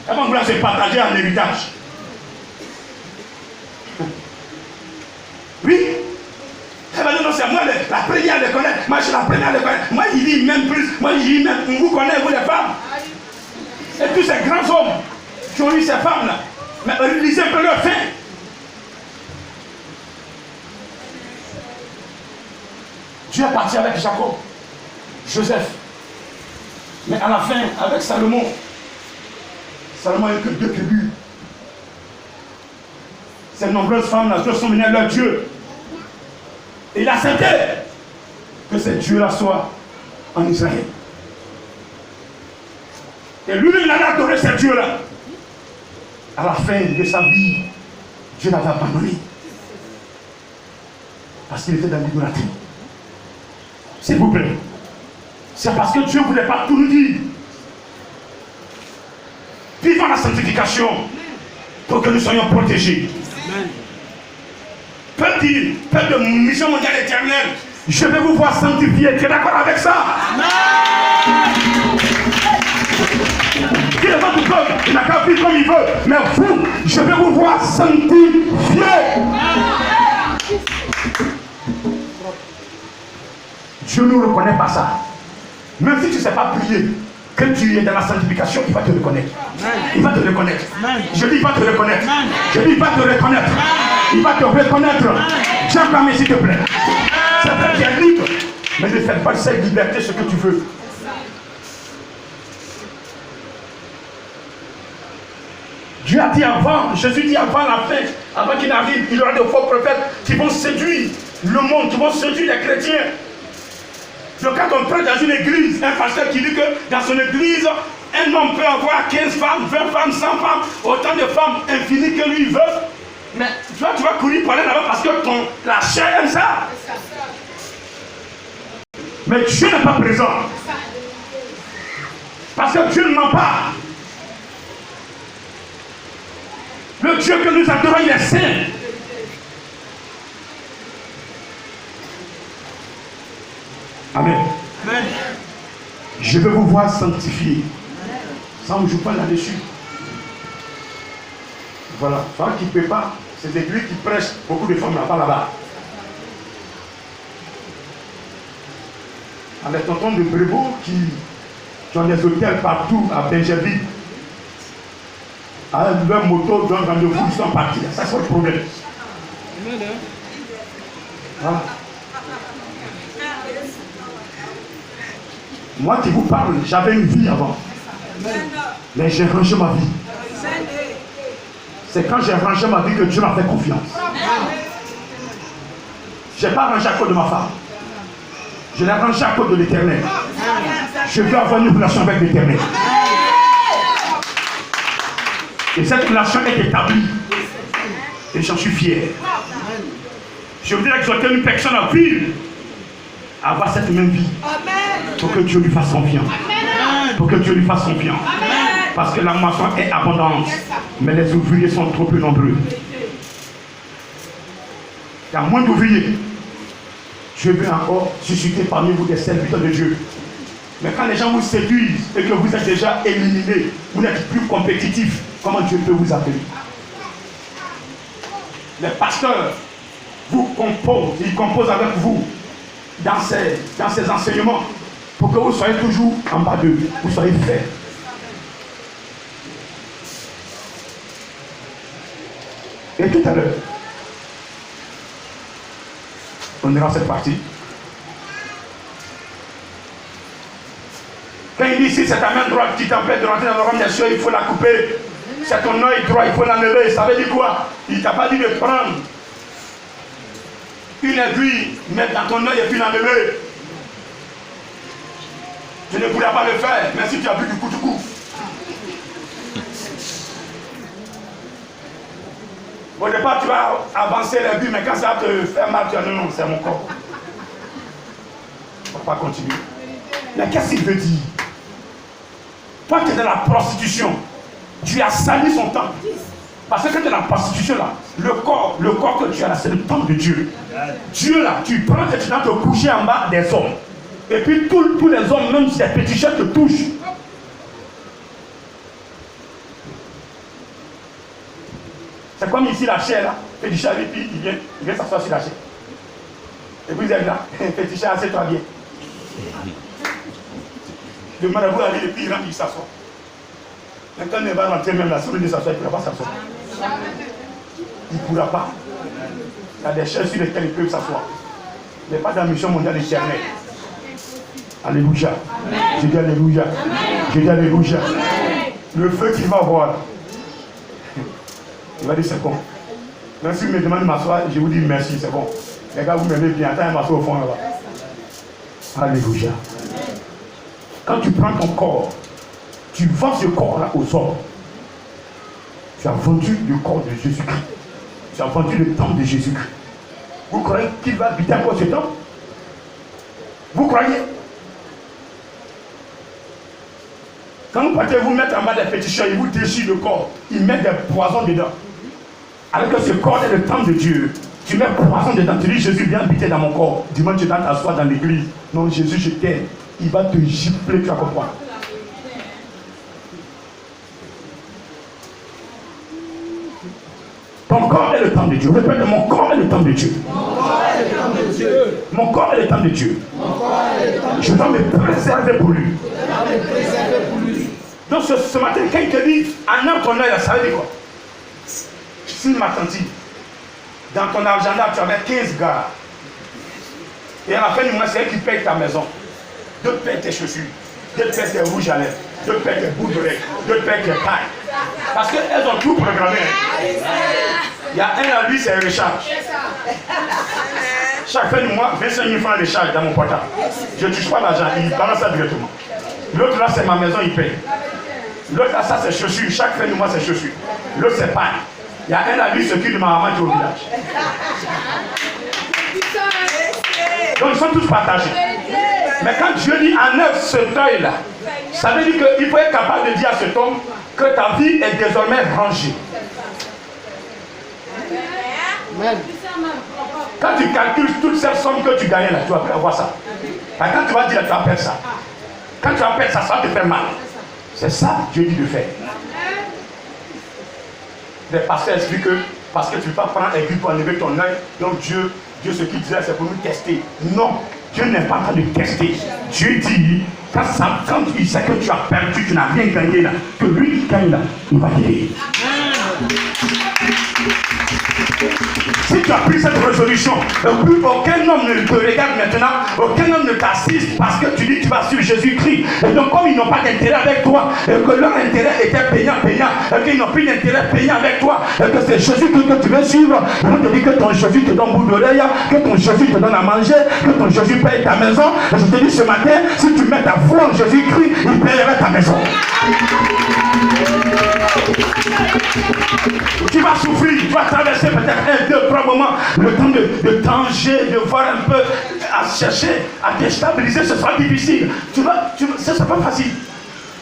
Elle va vouloir se partager en héritage. Oui. Elle va dire non, c'est moi la première à les connaître. Moi je suis la première à les connaître. Moi il dit même plus. Moi il dit même, on vous connaît, vous les femmes. Et tous ces grands hommes qui ont eu ces femmes-là. Mais lisez un peu leur fin. Dieu est parti avec Jacob, Joseph. Mais à la fin, avec Salomon, Salomon n'a eu que 2 tribus. Ces nombreuses femmes-là, Dieu sont venues à leur Dieu. Et il acceptait que ce Dieu-là soit en Israël. Et lui, il allait adorer ce Dieu-là. À la fin de sa vie, Dieu l'avait abandonné. Parce qu'il était dans l'idolâtrie. S'il vous plaît. C'est parce que Dieu ne voulait pas tout nous dire. Vivons la sanctification pour que nous soyons protégés. Peuple de mission mondiale éternelle, je vais vous voir sanctifier. Tu es d'accord avec ça? Il est votre peuple, il n'a qu'à vivre comme il veut. Mais vous, je vais vous voir sanctifier. Dieu ne reconnaît pas ça. Même si tu ne sais pas prier, que tu es dans la sanctification, il va te reconnaître. Il va te reconnaître. Je dis il va te reconnaître. Je dis il va te reconnaître. Il va te reconnaître. Tiens, quand s'il te plaît. C'est vrai, tu es libre. Mais ne fais pas de cette liberté ce que tu veux. Dieu a dit avant, Jésus dit avant la fin, avant qu'il n'arrive, il y aura de faux prophètes qui vont séduire le monde, qui vont séduire les chrétiens. Donc quand on prend dans une église, un pasteur qui dit que dans son église, un homme peut avoir 15 femmes, 20 femmes, 100 femmes, autant de femmes infinies que lui veut. Mais toi, tu vas courir pour aller là-bas parce que la chair aime ça. Mais Dieu n'est pas présent. Parce que Dieu ne ment pas. Le Dieu que nous adorons, il est saint. Amen. Amen. Je vais vous voir sanctifier. Ça, on ne joue pas là-dessus. Voilà. Femmes qui ne peut pas, c'est des églises qui prêchent beaucoup de femmes là-bas. Les tontons de Brébeau qui ont des hôtels partout à Benjerville. Leur moto donne rendez-vous, ils sont partis. Ça, c'est le problème. Voilà. Moi qui vous parle, j'avais une vie avant. Mais j'ai rangé ma vie. C'est quand j'ai rangé ma vie que Dieu m'a fait confiance. Je n'ai pas rangé à cause de ma femme. Je l'ai rangé à cause de l'Éternel. Je veux avoir une relation avec l'Éternel. Et cette relation est établie. Et j'en suis fier. Je voudrais exhorter une personne à vivre, à avoir cette même vie. Pour que Dieu lui fasse confiance. Pour que Dieu lui fasse confiance. Parce que la moisson est abondante. Mais les ouvriers sont trop peu nombreux. Il y a moins d'ouvriers. Je veux encore susciter parmi vous des serviteurs de Dieu. Mais quand les gens vous séduisent et que vous êtes déjà éliminé, vous n'êtes plus compétitif, comment Dieu peut vous appeler? Les pasteurs vous composent, ils composent avec vous dans ces enseignements pour que vous soyez toujours en bas d'eux, vous soyez faits. Et tout à l'heure, on ira à cette partie. Quand il dit si c'est ta main droite qui t'empêche de rentrer dans le royaume des cieux, il faut la couper. C'est ton œil droit, il faut l'enlever. Ça veut dire quoi? Il ne t'a pas dit de prendre une aiguille, mettre dans ton œil et puis l'enlever. Tu ne pourras pas le faire, même si tu as bu du coup. Au départ, tu vas avancer l'aiguille, mais quand ça va te faire mal, tu vas dire non, c'est mon corps. On ne va pas continuer. Mais qu'est-ce qu'il veut dire? Toi, tu es dans la prostitution. Tu as sali son temps. Parce que tu es dans la prostitution là, le corps que tu as là, c'est le temple de Dieu. Dieu là, tu prends et tu vas te coucher en bas des hommes. Et puis tous les hommes, même si les petits chats te touchent. C'est comme ici la chair là, petit chat et puis il vient s'asseoir sur la chair. Et puis il est là, petit chat, assieds-toi bien. Le marabout arrive et puis il rentre, il s'assoit. Quand il va rentrer même la semaine de s'asseoir, il ne pourra pas s'asseoir. Il ne pourra pas. Il y a des chaises sur lesquelles ils peuvent s'asseoir. Il n'est pas dans la mission mondiale éternelle. Alléluia. Je dis Alléluia. Je dis Alléluia. Le feu qu'il va voir, il va dire c'est bon. Même si vous me demandez de m'asseoir, je vous dis merci, c'est bon. Les gars, vous m'aimez bien. Attends, il m'assoit au fond là-bas. Alléluia. Quand tu prends ton corps, tu vends ce corps-là au sort. Tu as vendu le corps de Jésus-Christ. Tu as vendu le temple de Jésus-Christ. Vous croyez qu'il va habiter encore ce temple? Vous croyez? Quand vous partez vous mettre en bas des pétitions, ils vous déchirent le corps. Ils mettent des poisons dedans. Alors que ce corps est le temple de Dieu. Tu mets poison dedans. Tu dis Jésus viens habiter dans mon corps. Dimanche tu vas t'asseoir dans l'église. Non, Jésus je t'aime. Il va te gifler, tu vas comprendre. Ton corps est le temple de Dieu. Répète, mon corps est le temple de Dieu. Mon corps est le temple de Dieu. Je dois me préserver pour lui. Donc ce matin, quand il te dit, en un ton œil, ça veut dire quoi? Si ma tante, dans ton agenda, tu avais 15 gars. Et à la fin du mois, c'est elle qui paye ta maison. D'autres payent tes chaussures. D'autres payent tes rouges à lèvres. D'autres payent tes boules d'oreilles. D'autres payent tes pailles. Parce qu'elles ont tout programmé. Il y a un à lui, c'est un recharge. Chaque fin du mois, 25 000 francs de charge dans mon portable. Je ne touche pas l'argent, il balance ça directement. L'autre là, c'est ma maison, il paye. L'autre là, ça c'est chaussures. Chaque fin du mois, c'est chaussures. L'autre, c'est paille. Il y a un à lui, ce qui de ma maman qui est au village. Donc ils sont tous partagés. Mais quand Dieu dit enlève ce deuil-là, ça veut dire qu'il faut être capable de dire à cet homme que ta vie est désormais rangée. Quand tu calcules toutes ces sommes que tu gagnais là, tu vas plus avoir ça. Mais quand tu vas dire là, tu vas perdre ça. Quand tu vas perdre ça, ça va te faire mal. C'est ça que Dieu dit de faire. Les pasteurs expliquent que parce que tu ne peux pas prendre aiguille pour enlever ton œil, donc Dieu ce qu'il disait, c'est pour nous tester. Non, Dieu n'est pas en train de tester. Dieu dit, quand il sait que tu as perdu, tu n'as rien gagné là, que lui qui gagne là, il va t'aider. Si tu as pris cette résolution, plus aucun homme ne te regarde maintenant, aucun homme ne t'assiste parce que tu dis que tu vas suivre Jésus-Christ. Et donc comme ils n'ont pas d'intérêt avec toi, et que leur intérêt était payant, et qu'ils n'ont plus d'intérêt payant avec toi, et que c'est Jésus que tu veux suivre, ils vont te dire que ton Jésus te donne bout d'oreille, que ton Jésus te donne à manger, que ton Jésus paye ta maison. Et je te dis ce matin, si tu mets ta foi en Jésus-Christ, il payera ta maison. Tu vas souffrir, tu vas traverser peut-être 1, 2, 3 moments, le temps de danger, de voir un peu, à chercher, à déstabiliser, ce sera difficile. Ce ne sera pas facile.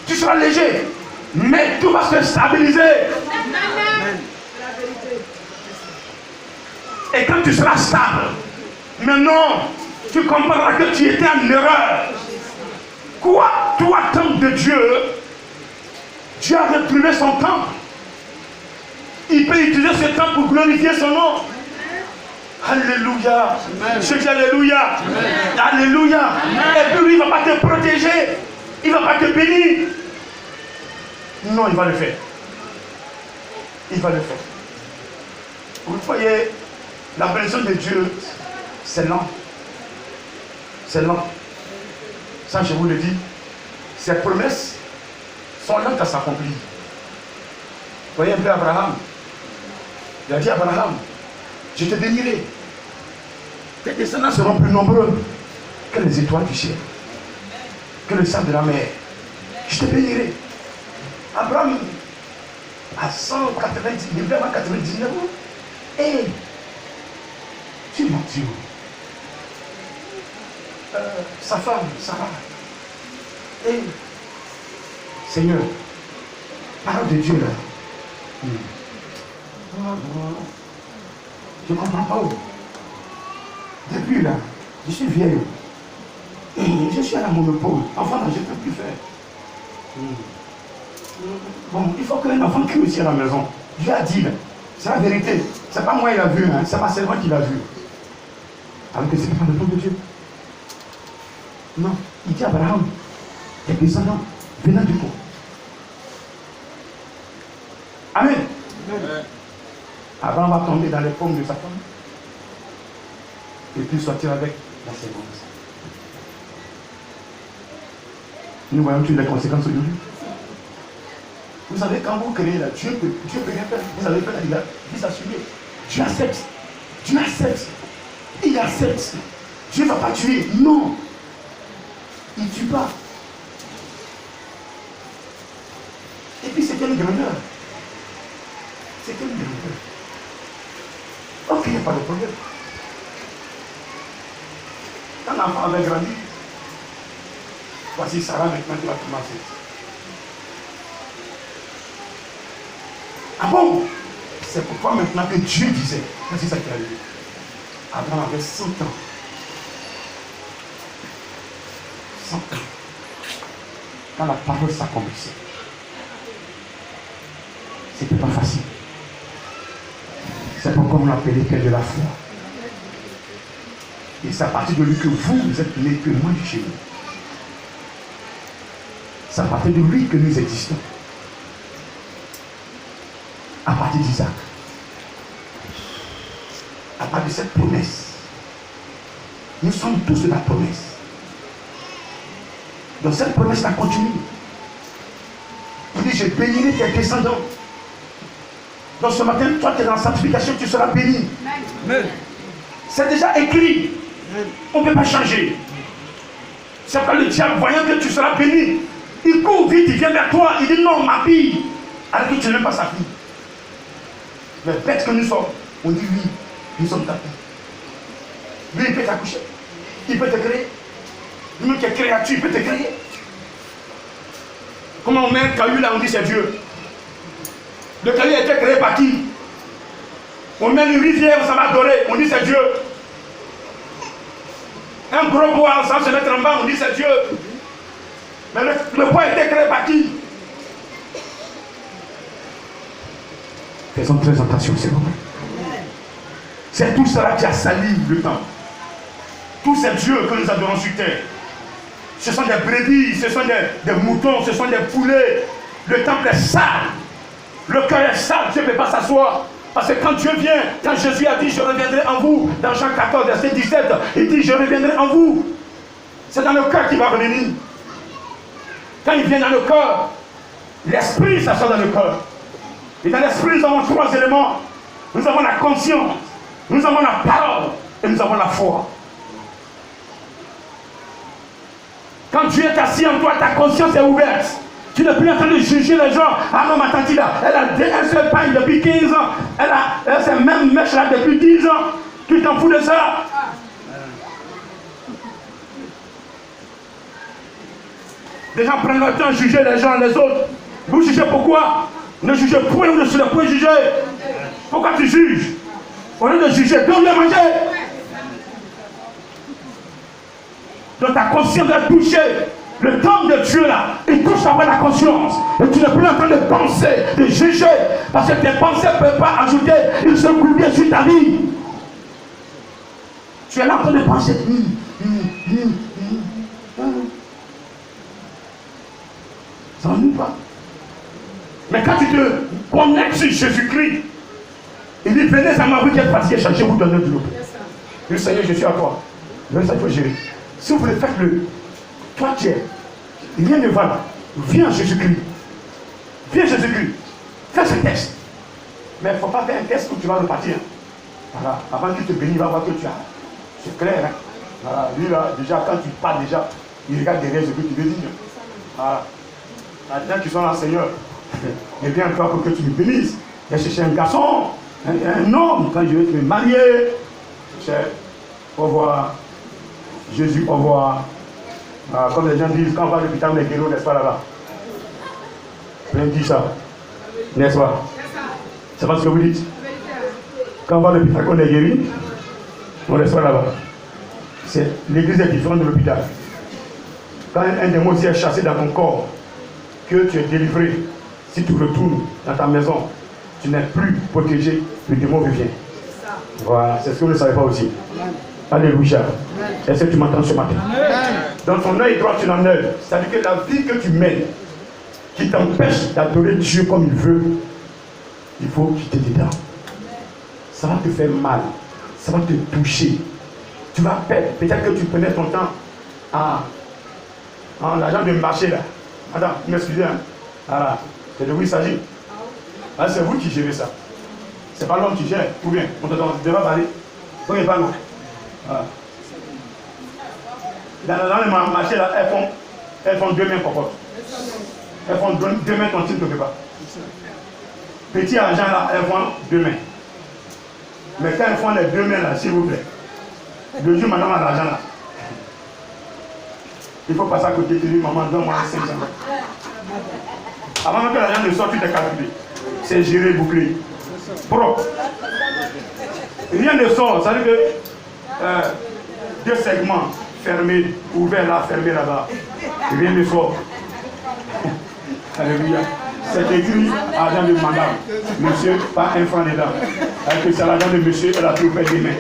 Tu seras léger, mais tout va se stabiliser. Et quand tu seras stable, maintenant, tu comprendras que tu étais en erreur. Quoi? Toi, temple de Dieu, Dieu a réprimé son temple. Il peut utiliser ce temps pour glorifier son nom. Alléluia. Je dis Alléluia. Alléluia. Et puis lui, il ne va pas te protéger. Il ne va pas te bénir. Non, il va le faire. Il va le faire. Vous voyez, la bénédiction de Dieu, c'est lent. C'est lent. Ça, je vous le dis. Ses promesses sont lentes à s'accomplir. Vous voyez un peu Abraham. Il a dit à Abraham, je te bénirai. Tes descendants seront plus nombreux que les étoiles du ciel, que le sable de la mer. Je te bénirai. Abraham, à 190, il est vraiment 99 ans. Et tu m'as dit, sa femme, Sarah. Et Seigneur, parole de Dieu là. Je ne comprends pas où. Depuis là, je suis vieille. Et je suis à la monopole. Enfin, là, je ne peux plus faire. Bon, il faut qu'un enfant crie aussi à la maison. Dieu a dit, c'est la vérité. C'est pas moi qui l'a vu, hein, c'est ma servante qui l'a vu. Alors que ce n'est pas le temps de Dieu. Non, il dit à Abraham, tes descendants, venant du coup. Amen. Avant, on va tomber dans les pommes de Satan. Et puis sortir avec la séquence. Nous voyons toutes les conséquences aujourd'hui. Vous savez, quand vous créez là, Dieu peut rien faire. Vous avez fait la vie assurée. Dieu accepte. Dieu accepte. Il accepte. Dieu ne va pas tuer. Non. Il ne tue pas. Et puis c'est quelle grandeur. C'est quelle grandeur. Ok, il n'y a pas de problème. Quand l'enfant avait grandi, voici Sarah maintenant qui va commencer. Ah bon? C'est pourquoi maintenant que Dieu disait, c'est ça qui est arrivé. Abraham avait 100 ans. 100 ans. Quand la parole s'accomplissait, c'était pas facile. C'est pourquoi on l'appelait Père de la foi. Et c'est à partir de lui que vous êtes nés purement du chez nous. C'est à partir de lui que nous existons. À partir d'Isaac. À partir de cette promesse. Nous sommes tous de la promesse. Donc cette promesse la continue. Il dit, je bénirai tes descendants. Donc ce matin, toi tu es dans la sanctification, tu seras béni. Amen. C'est déjà écrit. On ne peut pas changer. C'est quand le diable, voyant que tu seras béni, il court vite, il vient vers toi, il dit non, ma fille. Alors que tu n'aimes pas sa fille. Mais bête que nous sommes, on dit oui, nous sommes ta fille. Lui, il peut t'accoucher. Il peut te créer. Lui qui est créature, il peut te créer. Comment on met un caillou là, on dit c'est Dieu. Le caillou a été créé par qui? On met une rivière, on s'en va adorer, on dit c'est Dieu. Un gros bois, on s'en va se mettre en bas, on dit c'est Dieu. Mais le bois a été créé par qui? Faisons très attention, c'est vrai. C'est tout cela qui a sali le temps. Tous ces dieux que nous adorons sur terre, ce sont des brebis, ce sont des moutons, ce sont des poulets. Le temple est sale. Le cœur est sale, Dieu ne peut pas s'asseoir. Parce que quand Dieu vient, quand Jésus a dit je reviendrai en vous, dans Jean 14, verset 17, il dit je reviendrai en vous. C'est dans le cœur qu'il va revenir. Quand il vient dans le cœur, l'esprit s'assoit dans le cœur. Et dans l'esprit, nous avons 3 éléments. Nous avons la conscience, nous avons la parole et nous avons la foi. Quand Dieu est assis en toi, ta conscience est ouverte. Tu n'es plus en train de juger les gens. Ah non, ma tante là, elle a un seul pain depuis 15 ans. Elle a ces mêmes mèches là depuis 10 ans. Tu t'en fous de ça. Les gens prennent leur temps à juger les gens, les autres. Vous jugez pourquoi? Ne jugez point ou ne se le point juger. Pourquoi tu juges? Au lieu de juger, donne-le manger. Donc ta conscience doit toucher. Le temps de Dieu là, il touche avoir la conscience. Et tu n'es plus en train de penser, de juger. Parce que tes pensées ne peuvent pas ajouter une seule coulier sur ta vie. Tu es là en train de penser. Ça n'ennuie pas. Mais quand tu te connectes sur Jésus-Christ, il dit venez à ma vie qui est fatiguée, cherchez vous donner de l'eau. Le Seigneur, je suis à toi. Mais ça, il faut gérer. Si vous voulez faire le. Toi, tu es. Rien ne va là. Viens Jésus-Christ. Viens Jésus-Christ. Fais ce test. Mais il ne faut pas faire un test où tu vas repartir. Voilà. Avant qu'il te bénisse, il va voir que tu as. C'est clair. Hein? Voilà. Lui là, déjà, quand tu pars déjà, il regarde derrière ce que tu veux dire. Voilà. Maintenant qu'ils sont là, Seigneur, il vient encore pour que tu me bénisses. J'ai cherché un garçon, un homme, quand je vais te marier. Cher, au revoir. Jésus, au revoir. Comme les gens disent, quand on va à l'hôpital, on est guéri, n'est-ce pas là-bas? Plein dit ça. N'est-ce pas? C'est pas ce que vous dites? Quand on va à l'hôpital, on est guéri, on n'est pas là-bas. L'église est différente de l'hôpital. Quand un démon est chassé dans ton corps, que tu es délivré, si tu retournes dans ta maison, tu n'es plus protégé, le démon revient. Voilà, c'est ce que vous ne savez pas aussi. Alléluia. Est-ce que tu m'entends ce matin? Dans ton œil droit, tu en œil. C'est-à-dire que la vie que tu mènes, qui t'empêche d'adorer Dieu comme il veut, il faut quitter dedans. Ça va te faire mal. Ça va te toucher. Tu vas perdre. Peut-être que tu prenais ton temps en l'argent de marché là. Madame, vous m'excusez. Hein? Voilà. C'est de vous il s'agit. Ah, c'est vous qui gérez ça. C'est pas l'homme qui gère. Ou bien, on te devra parler. Donc il n'est pas non. Voilà. Dans les marchés là, elles font 2 mains cocottes. Elles font 2 mains tontines quelque part. Petit argent là, elles font 2 mains. Mais quand elles font les 2 mains là, s'il vous plaît, le jour madame a l'argent là, il faut passer à côté de lui, maman, donne-moi 500 euros. Avant même que l'argent ne sorte, tu t'es calculé. C'est géré, bouclé. Propre. Rien ne sort. Ça veut dire que 2 segments fermés, ouverts là, fermés là-bas. Rien ne sort. Alléluia. C'est écrit argent de madame. Monsieur, pas un franc dedans. Alors que c'est l'argent de monsieur, elle a tout fait des mains.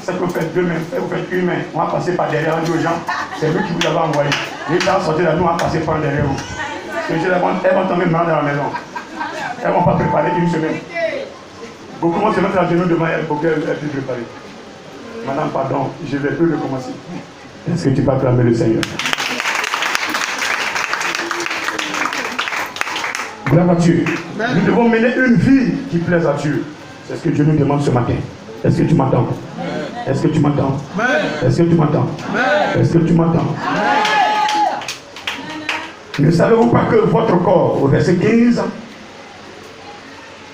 C'est que vous faites 2 mains, vous faites 1 main. On va passer par derrière, on dit aux gens, c'est vous qui vous avez envoyé. Les gens sortent là, nous on va passer par derrière vous. Elles vont tomber maintenant dans la maison. Elles ne vont pas préparer 1 semaine. Beaucoup vont se mettre à genoux devant elle pour qu'elle puisse préparer. Madame, pardon, je ne vais plus recommencer. Est-ce que tu peux acclamer le Seigneur? Gloire à Dieu. Nous devons mener une vie qui plaise à Dieu. C'est ce que Dieu nous demande ce matin. Est-ce que tu m'entends? Est-ce que tu m'entends? Est-ce que tu m'entends? Est-ce que tu m'entends? Ne savez-vous pas que votre corps, au verset 15,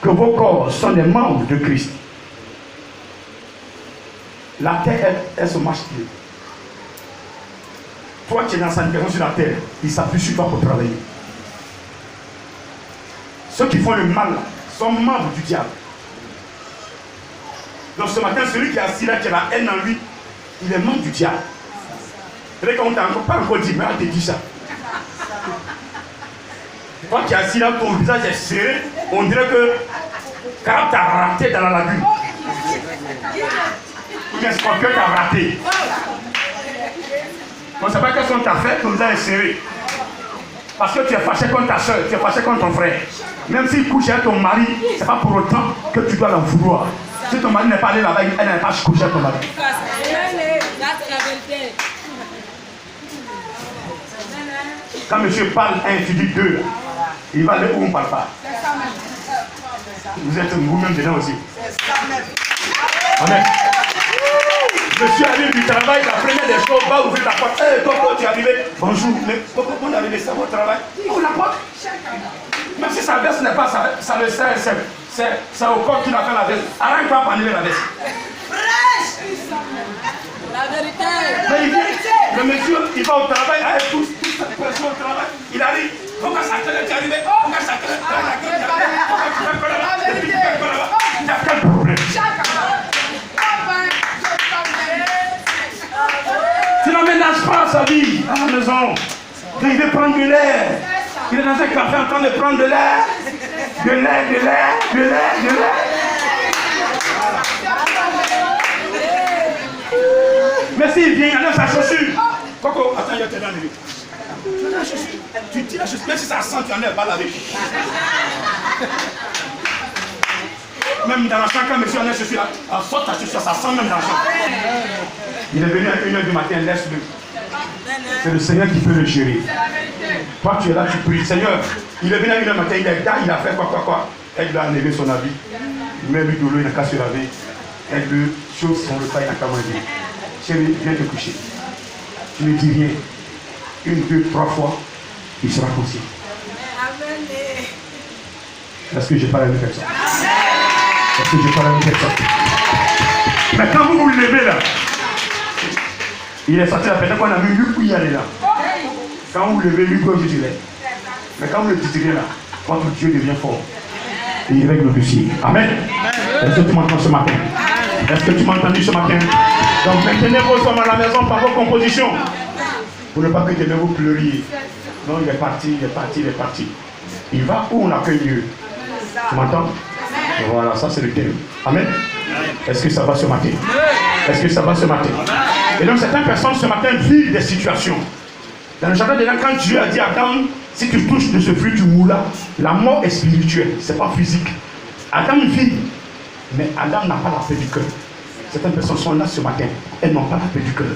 que vos corps sont des membres de Christ? La terre, elle se marche plus. Toi, tu es dans sa libération sur la terre, il s'appuie sur toi pour travailler. Ceux qui font le mal sont membres du diable. Donc ce matin, celui qui est assis là, qui a la haine en lui, il est membre du diable. C'est qu'on ne t'a pas encore dit, mais on te dit ça. Toi qui es assis là, ton visage est serré, on dirait que quand tu as raté dans la lagune. Ou bien scorpion t'a raté. On ne sait pas quelle sont ta fait, ton visage est serré. Parce que tu es fâché contre ta soeur, tu es fâché contre ton frère. Même s'il couche avec ton mari, ce n'est pas pour autant que tu dois l'en vouloir. Si ton mari n'est pas allé là-bas, elle n'est pas couché avec ton mari. Quand monsieur parle à un physique 2, il va aller où on ne parle pas. Vous êtes vous-même dedans aussi. Amen. Monsieur arrive du travail, la première des choses, va ouvrir la porte. Hé, comment tu es arrivé? Bonjour, mais pourquoi on est arrivé, c'est votre travail? Ouvre la porte. Même si sa veste n'est pas, ça le sert, c'est au corps qu'il a fait la veste. Arrête-toi pour enlever la veste. La vérité. Mais il vient, le monsieur, il va au travail, avec toute cette pression au travail. Il arrive. Pourquoi ça te est arrivé? Pourquoi ça te est arrivé? Pourquoi tu fais quoi là-bas? Depuis tu fais quoi là-bas? Il y a quel problème? Tu n'emménages pas sa vie à la maison. Il veut prendre de l'air. Il est dans un café en train de prendre de l'air. De l'air, de l'air, de l'air, de l'air. Mais s'il vient, il enlève sa chaussure. Coco, attends, il y a tes dents. Tu enlèves la chaussure. Tu tires la chaussure. Même si ça sent, tu enlèves, va laver. Même dans la chambre, quand monsieur enlève la chaussure, en sorte ta chaussure, ça sent même dans la chambre. Il est venu à 1h du matin, laisse-le. C'est le Seigneur qui peut le gérer. Toi, tu es là, tu pries. Seigneur, il est venu à 1h du matin, il est là, il a fait quoi. Elle lui a enlevé son habit. Il met lui de l'eau, il n'a qu'à se laver. Elle lui chose son repas, il n'a qu'à manger. Chérie, viens te coucher. Tu ne dis rien. 1, 2, 3 fois, il sera conscient. Est-ce que je parle à une personne? Est-ce que je parle à une personne? Mais quand vous vous levez là, il est sorti là, peut-être qu'on a vu lui où il allait là. Quand vous levez, lui gauche, je dirais. Mais quand vous le titrez là, votre Dieu devient fort. Et il règle le dossier. Amen. Est-ce que tu m'entends ce matin? Est-ce que tu m'as entendu ce matin? Donc maintenez vos hommes à la maison par vos compositions. Pour ne pas que demain vous pleuriez. Non, il est parti, il est parti, il est parti. Il va où on accueille Dieu. Tu m'entends? Voilà, ça c'est le thème. Amen. Est-ce que ça va ce matin? Est-ce que ça va ce matin? Et donc certaines personnes ce matin vivent des situations. Dans le jardin d'Éden, quand Dieu a dit à Adam, si tu touches de ce fruit, tu mourras. La mort est spirituelle, c'est pas physique. Adam vit, mais Adam n'a pas la paix du cœur. Certaines personnes sont là ce matin, elles n'ont pas la paix du cœur.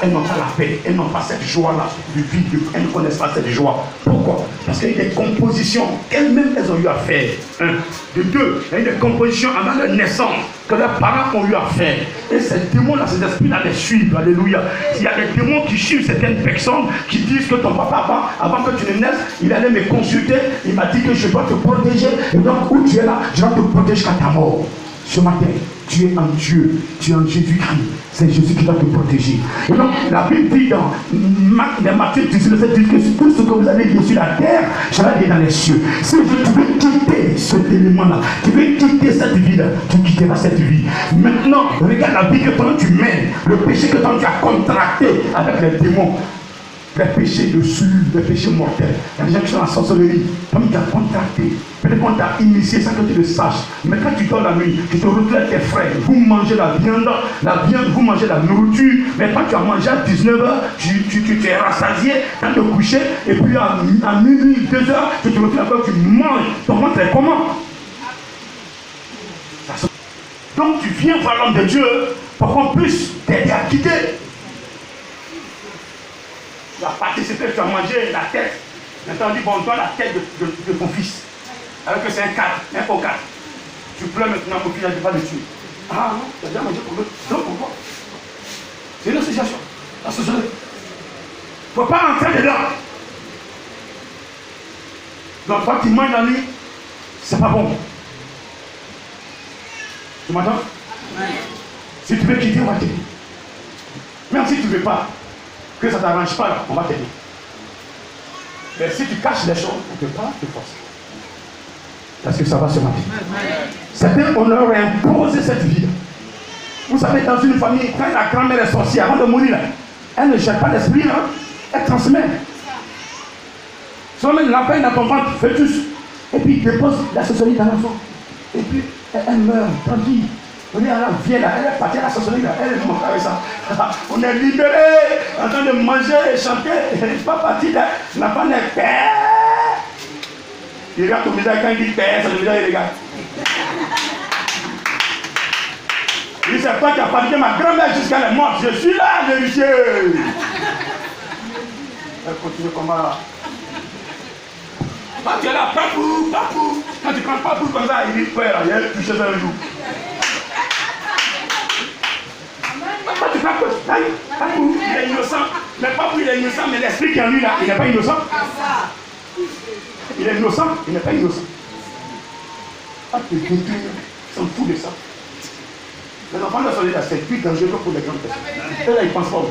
Elles n'ont pas la paix, elles n'ont pas cette joie-là du vide, elles ne connaissent pas cette joie. Pourquoi? Parce qu'il y a des compositions qu'elles-mêmes elles ont eu à faire. Un. De deux, il y a des compositions avant leur naissance que leurs parents ont eu à faire. Et ces démons-là, ces esprits-là les suivent. Alléluia. Il y a des démons qui suivent certaines personnes qui disent que ton papa, avant que tu ne naisses, il allait me consulter, il m'a dit que je dois te protéger. Et donc, où tu es là, je dois te protéger jusqu'à ta mort. Ce matin, tu es en Dieu, tu es en Jésus-Christ. C'est Jésus qui doit te protéger. Et donc, la Bible dit dans Matthieu 19, dit que tout ce que vous avez dit sur la terre, je l'ai dit dans les cieux. Si tu veux quitter cet élément-là, tu veux quitter cette vie-là, tu quitteras cette vie. Maintenant, regarde la vie que toi tu mènes, le péché que toi tu as contracté avec les démons. Les péchés de souillure, les péchés mortels. Il y a des gens qui sont en sorcellerie. Comme tu as contracté, peut-être qu'on t'a initié sans que tu le saches. Mais quand tu dors la nuit, tu te retrouves avec tes frères. Vous mangez la viande, vous mangez la nourriture. Mais quand tu as mangé à 19h, tu t'es rassasié, quand te coucher. Et puis à minuit, 2h, tu te retrouves encore, tu manges. Ton ventre est comment? Donc tu viens voir l'homme de Dieu pour qu'on puisse t'aider à quitter. Tu as participé, tu as mangé la tête. Maintenant on dit, bon, toi la tête de ton fils. Alors que c'est un 4, un O4. Tu pleures maintenant, mon fils, je ne vais pas le tuer. Ah non, tu as déjà mangé pour l'autre. Non, pourquoi? C'est une association. La société. Il ne faut pas rentrer dedans. Donc quand tu manges la nuit, c'est pas bon. Tu m'entends? Oui. Si tu veux quitter, on va t'aider. Même si tu ne veux pas, que ça ne t'arrange pas, là, on va t'aider. Mais si tu caches les choses, on ne peut pas te forcer. Parce que ça va se mater. Certains, on leur a imposé cette vie. Vous savez, dans une famille, quand la grand-mère est sorcière, avant de mourir, elle ne jette pas l'esprit, hein, elle transmet. Seulement l'enfant est dans ton ventre, fœtus. Et puis il dépose la sorcellerie dans l'enfant. Et puis elle meurt, tranquille. On est à la vieille là, elle est partie à la sorcellerie là, elle est morte avec ça. On est libéré, en train de manger et chanter. Elle n'est pas partie là, l'enfant est père. Il regarde ton visage, quand il dit père, son visage il regarde. Il dit, c'est toi qui as fabriqué ma grand-mère jusqu'à la mort. Je suis là, l'héritier. Elle continue comme ça. Quand tu es là, papou, papou. Quand tu prends papou comme ça, il dit père, il a touché ça un jour. Quand tu prends papou, il est innocent. Mais papou, il est innocent, mais l'esprit qui est en lui là, il n'est pas innocent. Il est innocent, il n'est pas innocent. Ah, tu te détruis, ils sont fous de ça. Les enfants de soldat, c'est plus dangereux pour les grandes personnes. Et là, ils ne pensent pas.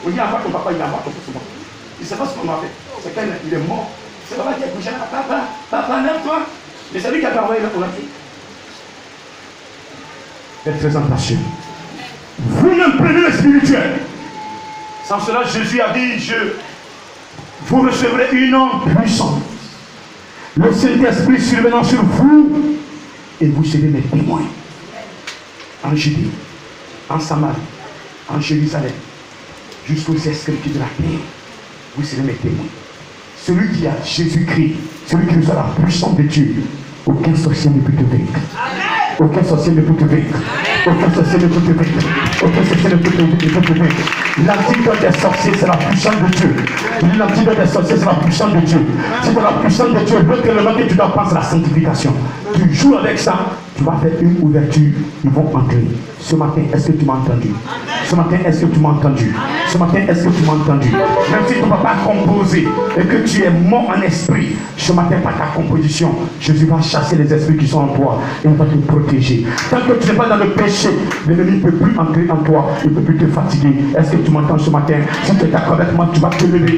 On dit, envoie ton papa, il envoie ton papa. Il ne sait pas ce qu'on a fait. C'est qu'il est mort. C'est papa qui a couché là. Papa, lève-toi. Mais c'est lui qui a envoyé là pour la fille. Faites très attention. Vous-même prenez le spirituel. Sans cela, Jésus a dit, vous recevrez une puissance. Le Saint-Esprit survenant sur vous, et vous serez mes témoins. En Judée, en Samarie, en Jérusalem, jusqu'aux extrémités de la terre, vous serez mes témoins. Celui qui a Jésus-Christ, celui qui reçoit la puissance de Dieu, aucun sorcier ne peut te vaincre. Aucun sorcier ne peut te vaincre. Aucun sorcier ne peut te vaincre. Aucun sorcier ne peut te vaincre. L'antidote des sorciers, c'est la puissance de Dieu. L'antidote des sorciers, c'est la puissance de Dieu. C'est pour la puissance de Dieu. L'autre élément que tu dois prendre, c'est la sanctification. Tu joues avec ça, tu vas faire une ouverture, ils vont entrer. Ce matin, est-ce que tu m'as entendu? Ce matin, est-ce que tu m'as entendu? Ce matin, est-ce que tu m'as entendu? Même si tu ne vas pas composer et que tu es mort en esprit, ce matin, par ta composition, Jésus va chasser les esprits qui sont en toi et il va te protéger. Tant que tu n'es pas dans le péché, l'ennemi ne peut plus entrer en toi, il ne peut plus te fatiguer. Est-ce que tu m'entends ce matin? Si tu es d'accord avec moi, tu vas te lever.